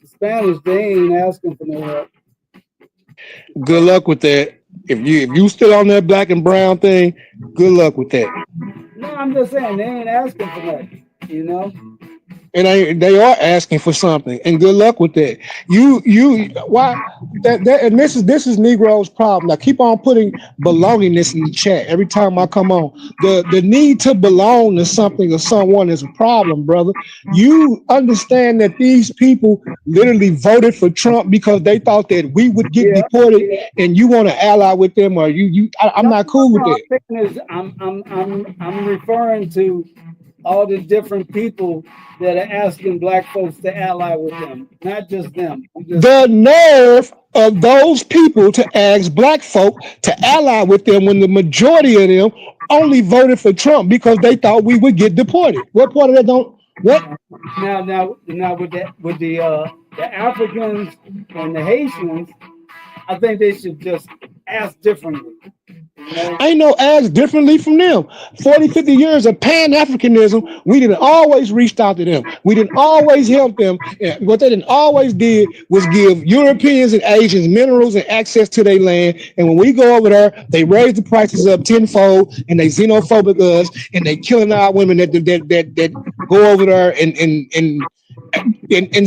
Spanish, they ain't asking for no help. Good luck with that. If you still on that black and brown thing, good luck with that. No, I'm just saying they ain't asking for nothing, you know. And they are asking for something, and good luck with that. Why that and this is Negro's problem. I keep on putting belongingness in the chat every time I come on. The need to belong to something or someone is a problem, brother. You understand that these people literally voted for Trump because they thought that we would get deported, and you want to ally with them, or I'm not cool with that. I'm referring to all the different people that are asking black folks to ally with them, not just them. The nerve of those people to ask black folk to ally with them when the majority of them only voted for Trump because they thought we would get deported. What part of that don't? What? Now with the Africans and the Haitians, I think they should just act differently. Ain't no acts differently from them. 40, 50 years of Pan-Africanism, we didn't always reached out to them. We didn't always help them. And what they didn't always did was give Europeans and Asians minerals and access to their land. And when we go over there, they raise the prices up tenfold, and they xenophobic us, and they killing our women that go over there and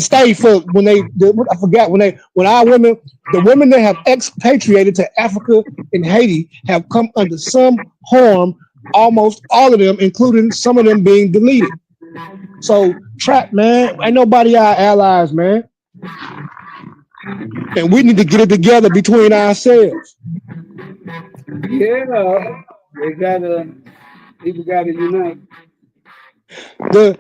stay for when I forgot when our women, the women that have expatriated to Africa and Haiti have come under some harm, almost all of them, including some of them being deleted. So trap, man, ain't nobody our allies, man. And we need to get it together between ourselves. Yeah, people gotta unite. Our people gotta The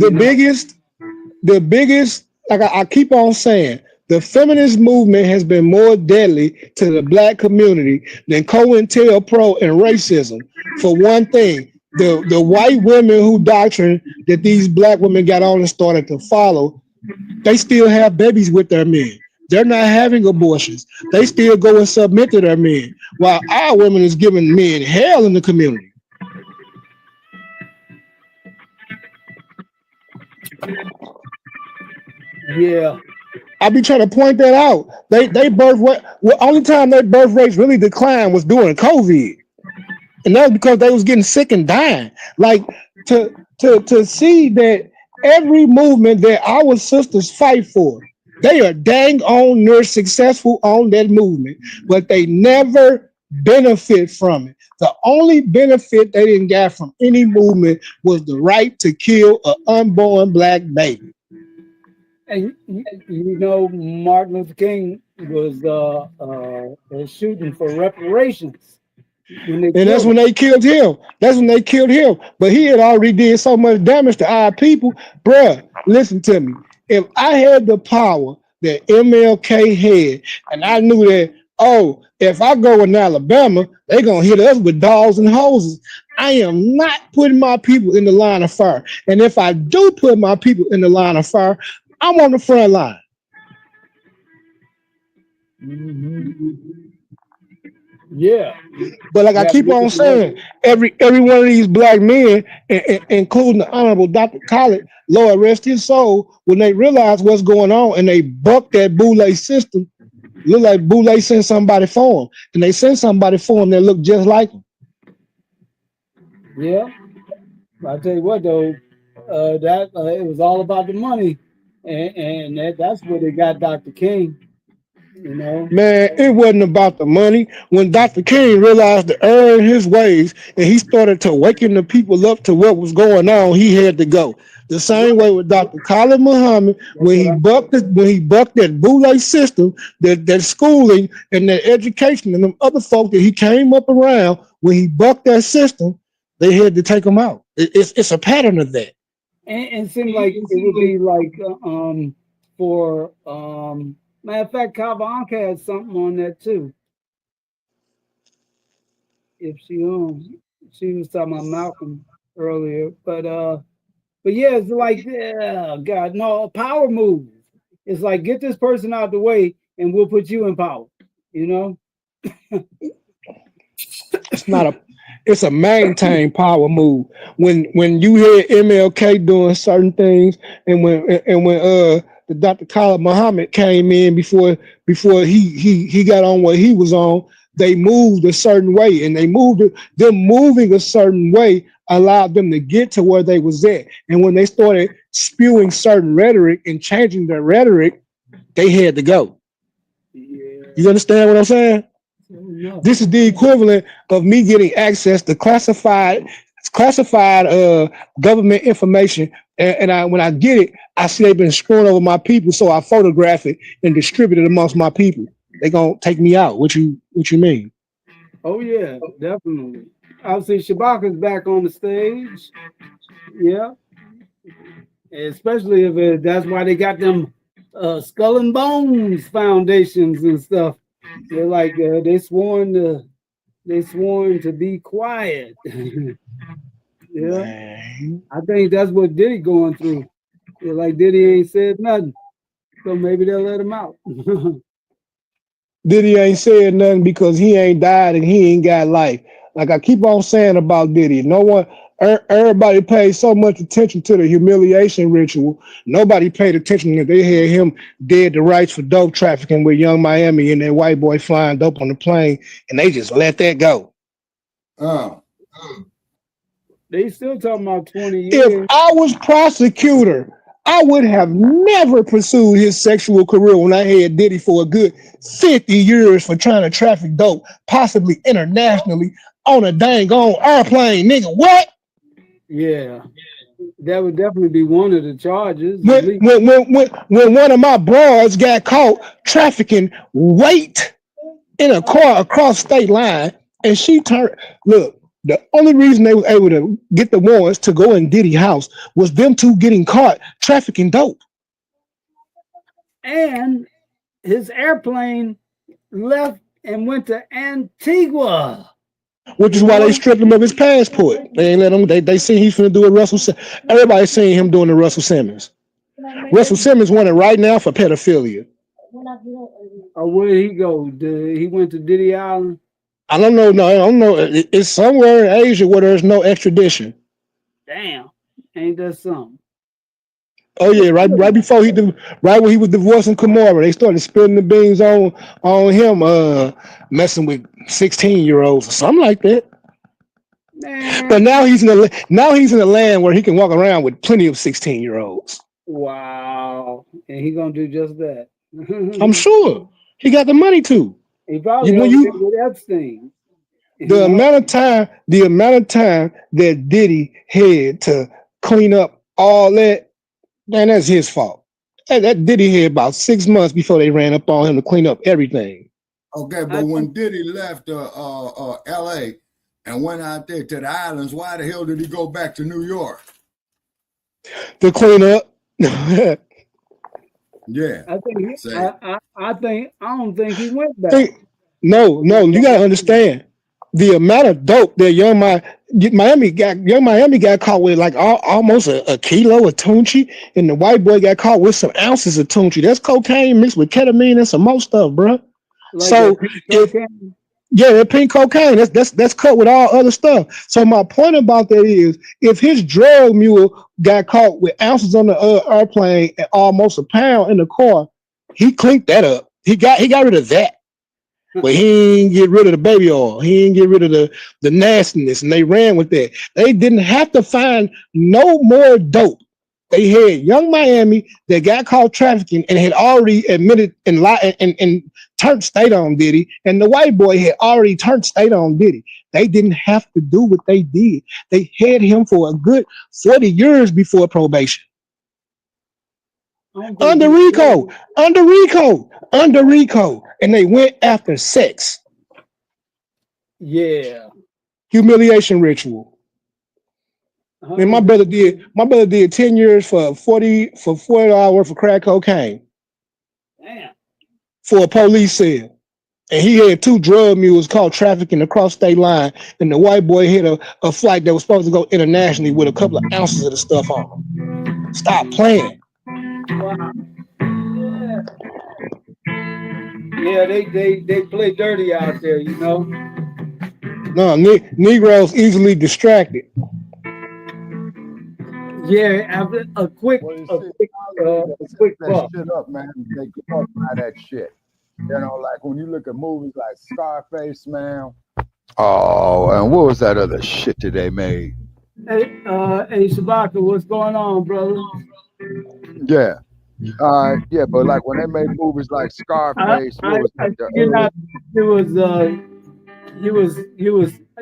unite. biggest, like I keep on saying, the feminist movement has been more deadly to the black community than COINTELPRO and racism. For one thing, the white women who doctrine that these black women got on and started to follow, they still have babies with their men. They're not having abortions. They still go and submit to their men, while our women is giving men hell in the community. Yeah. I be trying to point that out. They birth well, only time their birth rates really declined was during COVID, and that's because they was getting sick and dying. Like to see that every movement that our sisters fight for, they are dang on near successful on that movement, but they never benefit from it. The only benefit they didn't get from any movement was the right to kill an unborn black baby. And you know, Martin Luther King was shooting for reparations when they And that's killed when him. they killed him. That's when they killed him. But he had already did so much damage to our people. Bruh, listen to me. If I had the power that MLK had, and I knew that, oh, if I go in Alabama, they're going to hit us with dogs and hoses. I am not putting my people in the line of fire. And if I do put my people in the line of fire, I'm on the front line. Mm-hmm. Yeah. But like You I have to keep get on this right. saying, every one of these black men, including the Honorable Dr. Khaled, Lord rest his soul, when they realize what's going on and they buck that Boule system, look like Boule sent somebody for him, and they sent somebody for him that looked just like him. Yeah. I tell you what though, that it was all about the money, and that's where they got Dr. King. You know. Man, it wasn't about the money. When Dr. King realized to earn his ways and he started to waking the people up to what was going on, he had to go. The same way with Dr. Khalid Muhammad, That's what I said. when he bucked that Boule system, that schooling and that education and them other folk that he came up around, when he bucked that system, they had to take him out. It's a pattern of that. And it seemed like it would be like for matter of fact, Kavanka had something on that too. If she was talking about Malcolm earlier, but yeah, it's like yeah, God, no, a power move. It's like get this person out the way, and we'll put you in power. You know? It's not a it's a maintain power move. When you hear MLK doing certain things, and when the Dr. Khalid Muhammad came in before he got on what he was on, they moved a certain way, and they moved it. Them moving a certain way allowed them to get to where they was at. And when they started spewing certain rhetoric and changing their rhetoric, they had to go. Yeah. You understand what I'm saying? No. This is the equivalent of me getting access to classified government information, and when I get it, I see they've been screwing over my people, so I photograph it and distribute it amongst my people. They gonna take me out. What you mean? Oh yeah, definitely. I see Shabaka's back on the stage. Yeah, especially if that's why they got them Skull and Bones foundations and stuff. They're like they sworn to be quiet. Yeah, Man. I think that's what Diddy going through. They're like Diddy ain't said nothing, so maybe they'll let him out. Diddy ain't said nothing because he ain't died and he ain't got life. Like I keep on saying about Diddy, no one, everybody paid so much attention to the humiliation ritual. Nobody paid attention that they had him dead to rights for dope trafficking with Young Miami and that white boy flying dope on the plane, and they just let that go. They still talking about 20 years. If I was prosecutor, I would have never pursued his sexual career when I had Diddy for a good 50 years for trying to traffic dope, possibly internationally, on a dang on airplane, nigga. What? Yeah, that would definitely be one of the charges. When one of my broads got caught trafficking weight in a car across state line, and she turned, look, the only reason they was able to get the warrants to go in Diddy's house was them two getting caught trafficking dope. And his airplane left and went to Antigua. Which is why they stripped him of his passport. They ain't let him. They seen he's finna do a Russell. Everybody seen him doing the Russell Simmons. Russell Simmons wanted right now for pedophilia. Where did he go? He went to Diddy Island? I don't know. No, I don't know. It's somewhere in Asia where there's no extradition. Damn, ain't that something? Oh yeah, right before right when he was divorcing Kamara, they started spilling the beans on him, messing with 16-year-olds or something like that. Man. But now he's in the land where he can walk around with plenty of 16-year-olds. Wow, and he gonna do just that. I'm sure he got the money to. He probably with Epstein. The amount of time that Diddy had to clean up all that, man, that's his fault. That Diddy had about 6 months before they ran up on him to clean up everything. Okay, but when Diddy left L.A. and went out there to the islands, why the hell did he go back to New York? To clean up. Yeah. I don't think he went back. No, you gotta understand the amount of dope that Young Miami got caught with, like almost a kilo of tunchi, and the white boy got caught with some ounces of tunchi. That's cocaine mixed with ketamine and some more stuff, bro. Like so that pink cocaine, that's cut with all other stuff. So my point about that is, if his drug mule got caught with ounces on the airplane and almost a pound in the car, he cleaned that up. He got rid of that. But he ain't get rid of the baby oil. He ain't get rid of the nastiness, and they ran with that. They didn't have to find no more dope. They had Young Miami that got caught trafficking and had already admitted and turned state on Diddy, and the white boy had already turned state on Diddy. They didn't have to do what they did. They had him for a good 40 years before probation. Under RICO, and they went after sex. Yeah. Humiliation ritual. And my brother did 10 years for $40 worth of crack cocaine. Damn. For a police cell. And he had 2 drug mules caught trafficking across state line, and the white boy hit a flight that was supposed to go internationally with a couple of ounces of the stuff on him. Stop playing. Wow. Yeah, they play dirty out there, you know. No, Negroes easily distracted. Yeah, after a quick that shit up, man. They get up by that shit. You know, like when you look at movies like Scarface, man. Oh, and what was that other shit that they made? Hey, Shabaka, what's going on, brother? Yeah. Yeah, but like when they made movies like Scarface,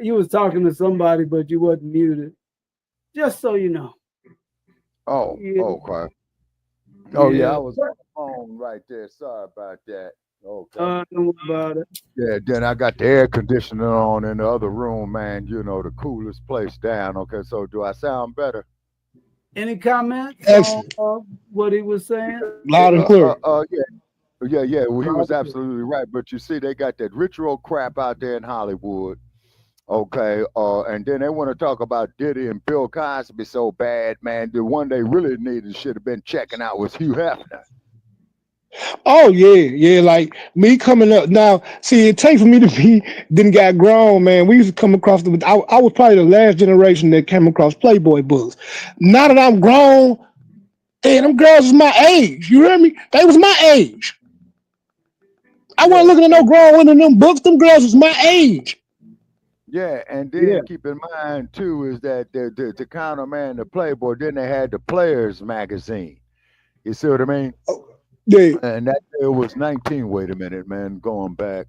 you was talking to somebody, but you wasn't muted. Just so you know. Oh, yeah. Okay. Oh yeah, I was on the phone right there. Sorry about that. Okay. Don't worry about it. Yeah, then I got the air conditioner on in the other room, man. You know, the coolest place down. Okay, so do I sound better? Any comments on what he was saying? Loud and clear. Yeah. Well, he was absolutely right. But you see, they got that ritual crap out there in Hollywood. Okay, and then they want to talk about Diddy and Bill Cosby so bad, man. The one they really needed should have been checking out was Hugh Hefner. Oh yeah. Like me coming up now. See, it takes for me to be then got grown, man. We used to come across I was probably the last generation that came across Playboy books. Now that I'm grown, and them girls is my age. You hear me? They was my age. I wasn't looking at no grown women in them books. Them girls was my age. Yeah, and Yeah. then keep in mind too is that the counterman, the Playboy, then they had the Players magazine. You see what I mean? Yeah. And that it was 19. Wait a minute, man, going back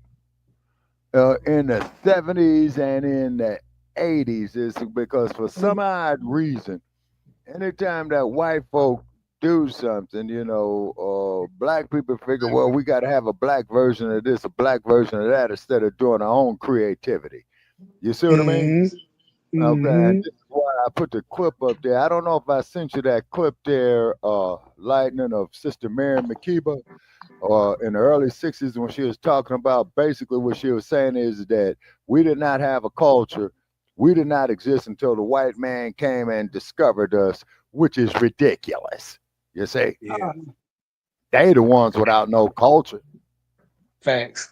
in the 70s and in the 80s is because for some odd reason, anytime that white folk do something, black people figure, well, we got to have a black version of this, a black version of that, instead of doing our own creativity. You see what I mean? Mm-hmm. Okay, and Mm-hmm. this is why I put the clip up there. I don't know if I sent you that clip there, Lightning, of Sister Mary McKeeba, in the early 60s when she was talking about basically what she was saying is that we did not have a culture. We did not exist until the white man came and discovered us, which is ridiculous. You see? Yeah. They the ones without no culture. Facts.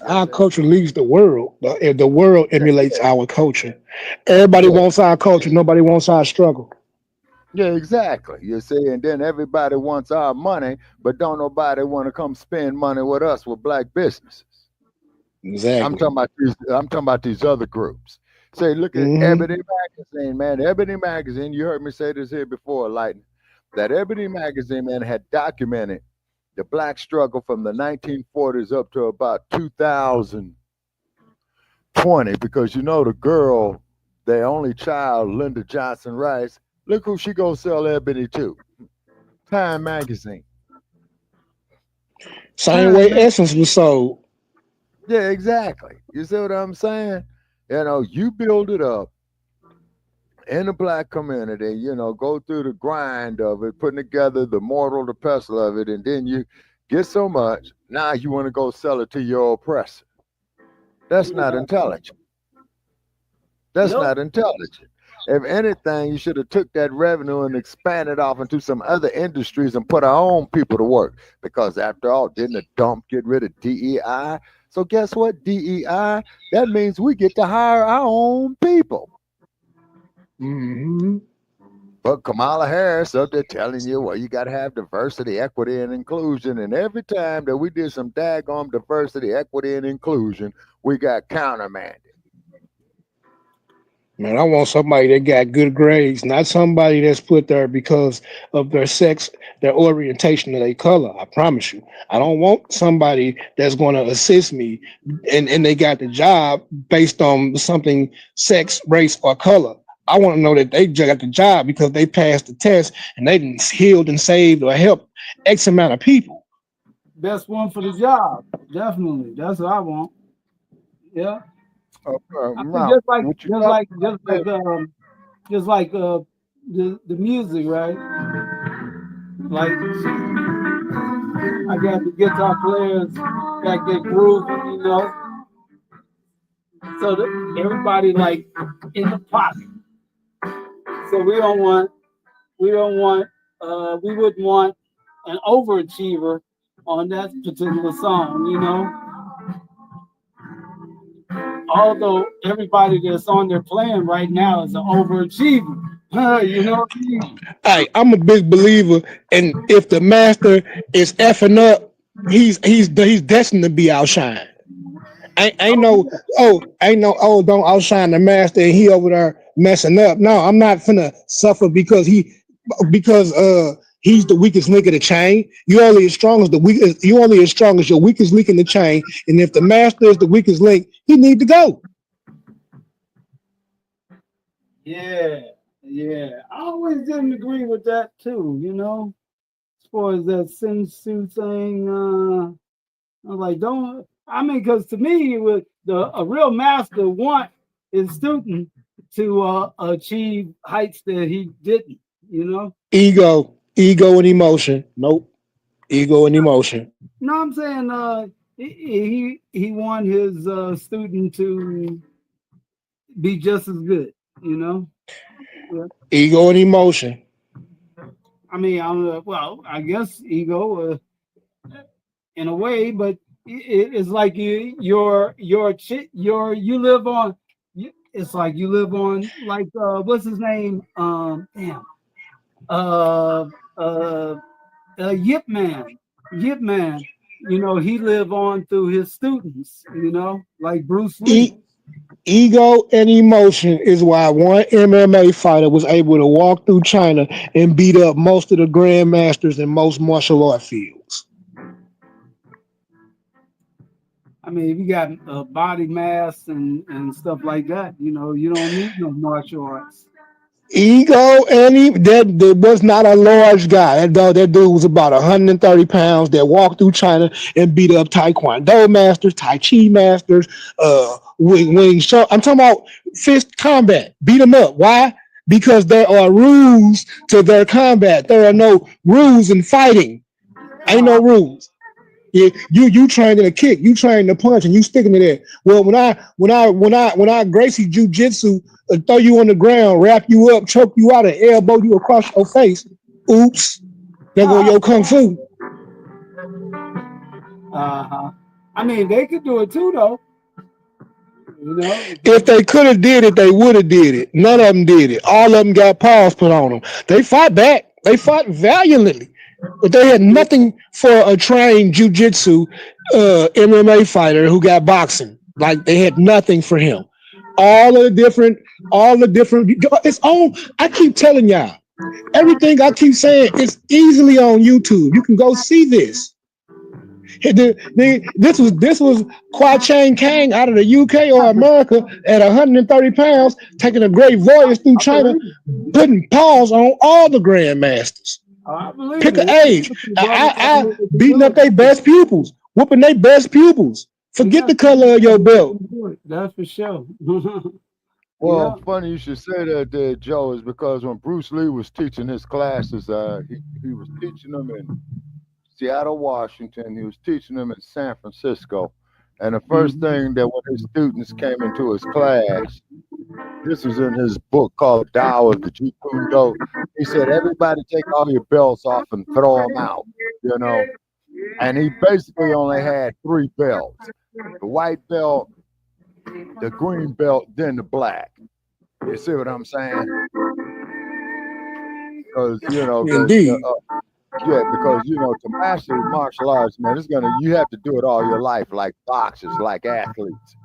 Our culture leads the world. The world emulates our culture. Everybody Yeah. wants our culture. Nobody wants our struggle. Yeah, exactly. You see, and then everybody wants our money, but don't nobody want to come spend money with us with black businesses. I'm Exactly. talking about these. I'm talking about these other groups. Say, look at Mm-hmm. Ebony Magazine, man. Ebony Magazine. You heard me say this here before, Lightning. That Ebony Magazine, man, had documented the black struggle from the 1940s up to about 2020. Because the girl, their only child, Lyndon Johnson Rice. Look who she gonna sell Ebony to. Time Magazine. Same way Essence was sold. Yeah, exactly. You see what I'm saying? You build it up in the black community, go through the grind of it, putting together the mortal, the pestle of it, and then you get so much, now you want to go sell it to your oppressor. That's not intelligent. That's Nope. not intelligent. If anything, you should have took that revenue and expanded off into some other industries and put our own people to work. Because after all, didn't the dump get rid of DEI? So guess what? DEI, that means we get to hire our own people. Mm-hmm. But Kamala Harris up there telling you, well, you got to have diversity, equity, and inclusion. And every time that we did some daggone diversity, equity, and inclusion, we got countermanded. Man, I want somebody that got good grades, not somebody that's put there because of their sex, their orientation, or their color. I promise you. I don't want somebody that's going to assist me and they got the job based on something sex, race, or color. I want to know that they got the job because they passed the test and they didn't healed and saved or helped X amount of people. Best one for the job. Definitely. That's what I want. Yeah. I mean, Now, what you talking about? just like the music, right? Like I got the guitar players, got get grooving, so that everybody like in the pocket. So we wouldn't want an overachiever on that particular song. Although everybody that's on there playing right now is an overachiever. You know what I mean? Hey, I'm a big believer, and if the master is effing up, he's destined to be outshined. Ain't no don't outshine the master and he over there messing up. No, I'm not finna suffer because he's the weakest link in the chain. You only as strong as your weakest link in the chain. And if the master is the weakest link, he need to go. Yeah. I always didn't agree with that too, as far as that sin suit thing. I'm like, don't. I mean, because to me, with a real master want his student to achieve heights that he didn't. Ego and emotion. Nope. Ego and emotion. No, I'm saying he want his student to be just as good. Yeah. Ego and emotion. I mean, well, I guess ego, in a way, but it's like you live on. It's like you live on like what's his name? Damn. Uh, uh, Yip Man. Yip Man. You know, he live on through his students. You know, like Bruce Lee. Ego and emotion is why one MMA fighter was able to walk through China and beat up most of the grandmasters in most martial art fields. I mean, if you got body mass and stuff like that, you know, you don't need no martial arts. Ego and that was not a large guy. That dude was about 130 pounds that walked through China and beat up Taekwondo masters, Tai Chi masters, Wing Chun. I'm talking about fist combat. Beat them up. Why? Because there are rules to their combat. There are no rules in fighting. Ain't no rules. You trained in a kick, you trained to punch, and you sticking to that. Well, when I Gracie Jiu-Jitsu, throw you on the ground, wrap you up, choke you out, and elbow you across your face. Oops, there go your kung fu. I mean, they could do it too, though. You know, if they could have did it, they would have did it. None of them did it. All of them got paws put on them. They fought back. They fought valiantly. But they had nothing for a trained jiu-jitsu MMA fighter who got boxing. Like they had nothing for him. All the different, it's on. I keep telling y'all, everything I keep saying is easily on YouTube. You can go see this. This was Kwa Chang Kang out of the UK or America at 130 pounds, taking a great voyage through China, putting paws on all the grandmasters. Pick an age. I beating up their best pupils, whooping their best pupils. Forget the color of your belt. That's for sure. Well, funny you should say that there, Joe, is because when Bruce Lee was teaching his classes, he was teaching them in Seattle, Washington. He was teaching them in San Francisco. And the first thing that when his students came into his class, this was in his book called Tao of the Jeet Kune Do. He said, everybody take all your belts off and throw them out, you know. And he basically only had 3 belts: the white belt, the green belt, then the black. You see what I'm saying? Because, you know, because, you know, to master martial arts, man, you have to do it all your life, like boxers, like athletes.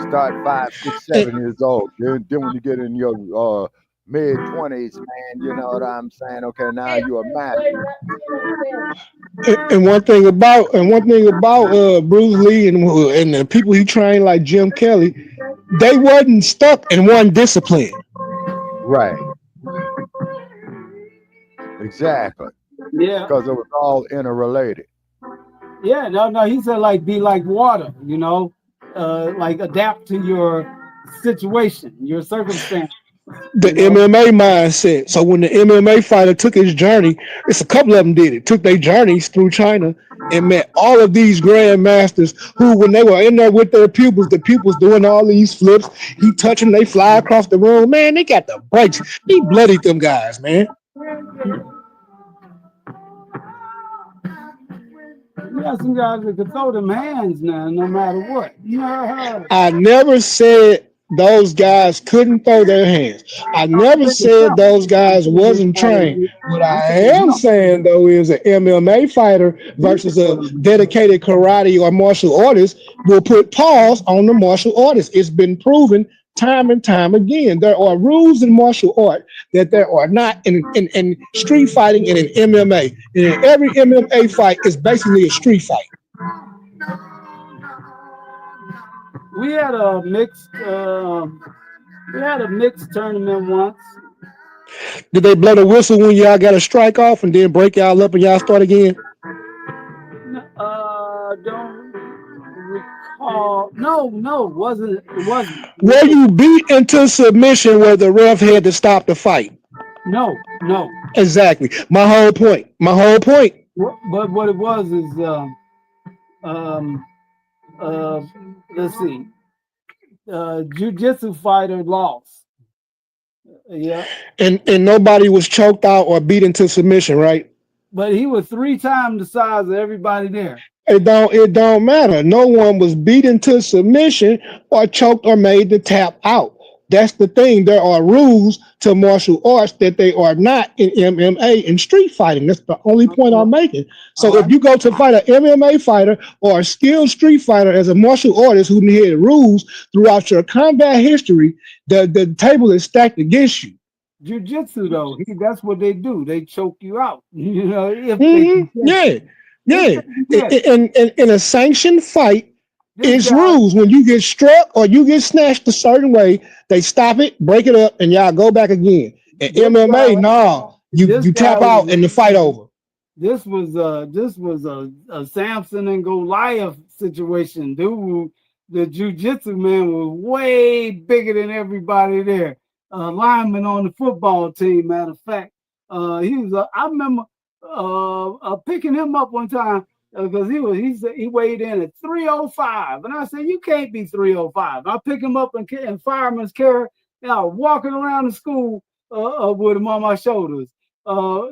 Start 5, 6, 7 years old. Then when you get in your mid-20s, man, you know what I'm saying? Okay, now you're a master. And one thing about Bruce Lee and the people he trained like Jim Kelly, they wasn't stuck in one discipline. Right. Exactly. Yeah. Because it was all interrelated. Yeah, no, he said like be like water, you know, like adapt to your situation, your circumstance. The MMA mindset. So when the MMA fighter took his journey, it's a couple of them did it. Took their journeys through China and met all of these grandmasters who, when they were in there with their pupils, the pupils doing all these flips, he touching, they fly across the room. Man, they got the breaks. He bloodied them guys, man. You got some guys that can throw them hands now, no matter what. I never said those guys couldn't throw their hands. I never said those guys wasn't trained. What I am saying, though, is an MMA fighter versus a dedicated karate or martial artist will put paws on the martial artist. It's been proven time and time again. There are rules in martial art that there are not in street fighting and in MMA. And every MMA fight is basically a street fight. We had a mixed tournament once. Did they blow the whistle when y'all got a strike off and then break y'all up and y'all start again? Don't recall. No, it wasn't. Were you beat into submission where the ref had to stop the fight? No. Exactly. My whole point. But what it was is, let's see. Jiu-jitsu fighter lost. Yeah. And nobody was choked out or beat into submission, right? But he was 3 times the size of everybody there. It don't matter. No one was beaten to submission or choked or made to tap out. That's the thing. There are rules to martial arts that they are not in MMA and street fighting. That's the only point I'm making. So if you go to fight an MMA fighter or a skilled street fighter as a martial artist who had rules throughout your combat history, the table is stacked against you. Jiu-jitsu though, that's what they do. They choke you out. You know, if they can Yeah. Yeah. In a sanctioned fight, This it's guy- rules. When you get struck or you get snatched a certain way, they stop it, break it up, and y'all go back again. In This MMA, guy- no, you this tap guy out was- and the fight over. This was a Samson and Goliath situation. Dude, the jiu-jitsu man was way bigger than everybody there. Lineman on the football team, matter of fact. He was. I remember picking him up one time because he weighed in at 305, and I said, "You can't be 305." I pick him up in fireman's carry, and I was walking around the school with him on my shoulders.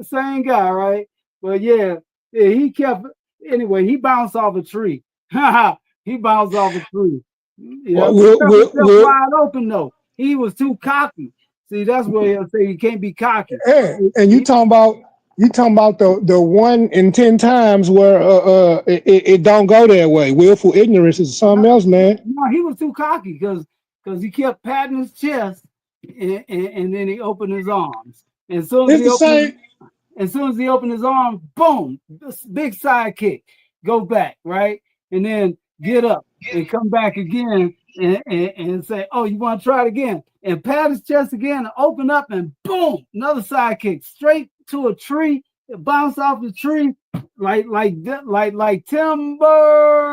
Same guy, right? But yeah, he kept. Anyway, he bounced off a tree. He bounced off a tree. Yeah, wide open though. He was too cocky. See, that's where he'll say you can't be cocky. Yeah, and you talking about the 1 in 10 times where it don't go that way. Willful ignorance is something else, man. No, he was too cocky because he kept patting his chest and then he opened his arms. And so as soon as he opened his arms, boom, big side kick, go back, right? And then get up and come back again and say, oh, you want to try it again? And pat his chest again and open up and boom, another side kick straight to a tree, bounce off the tree like timber.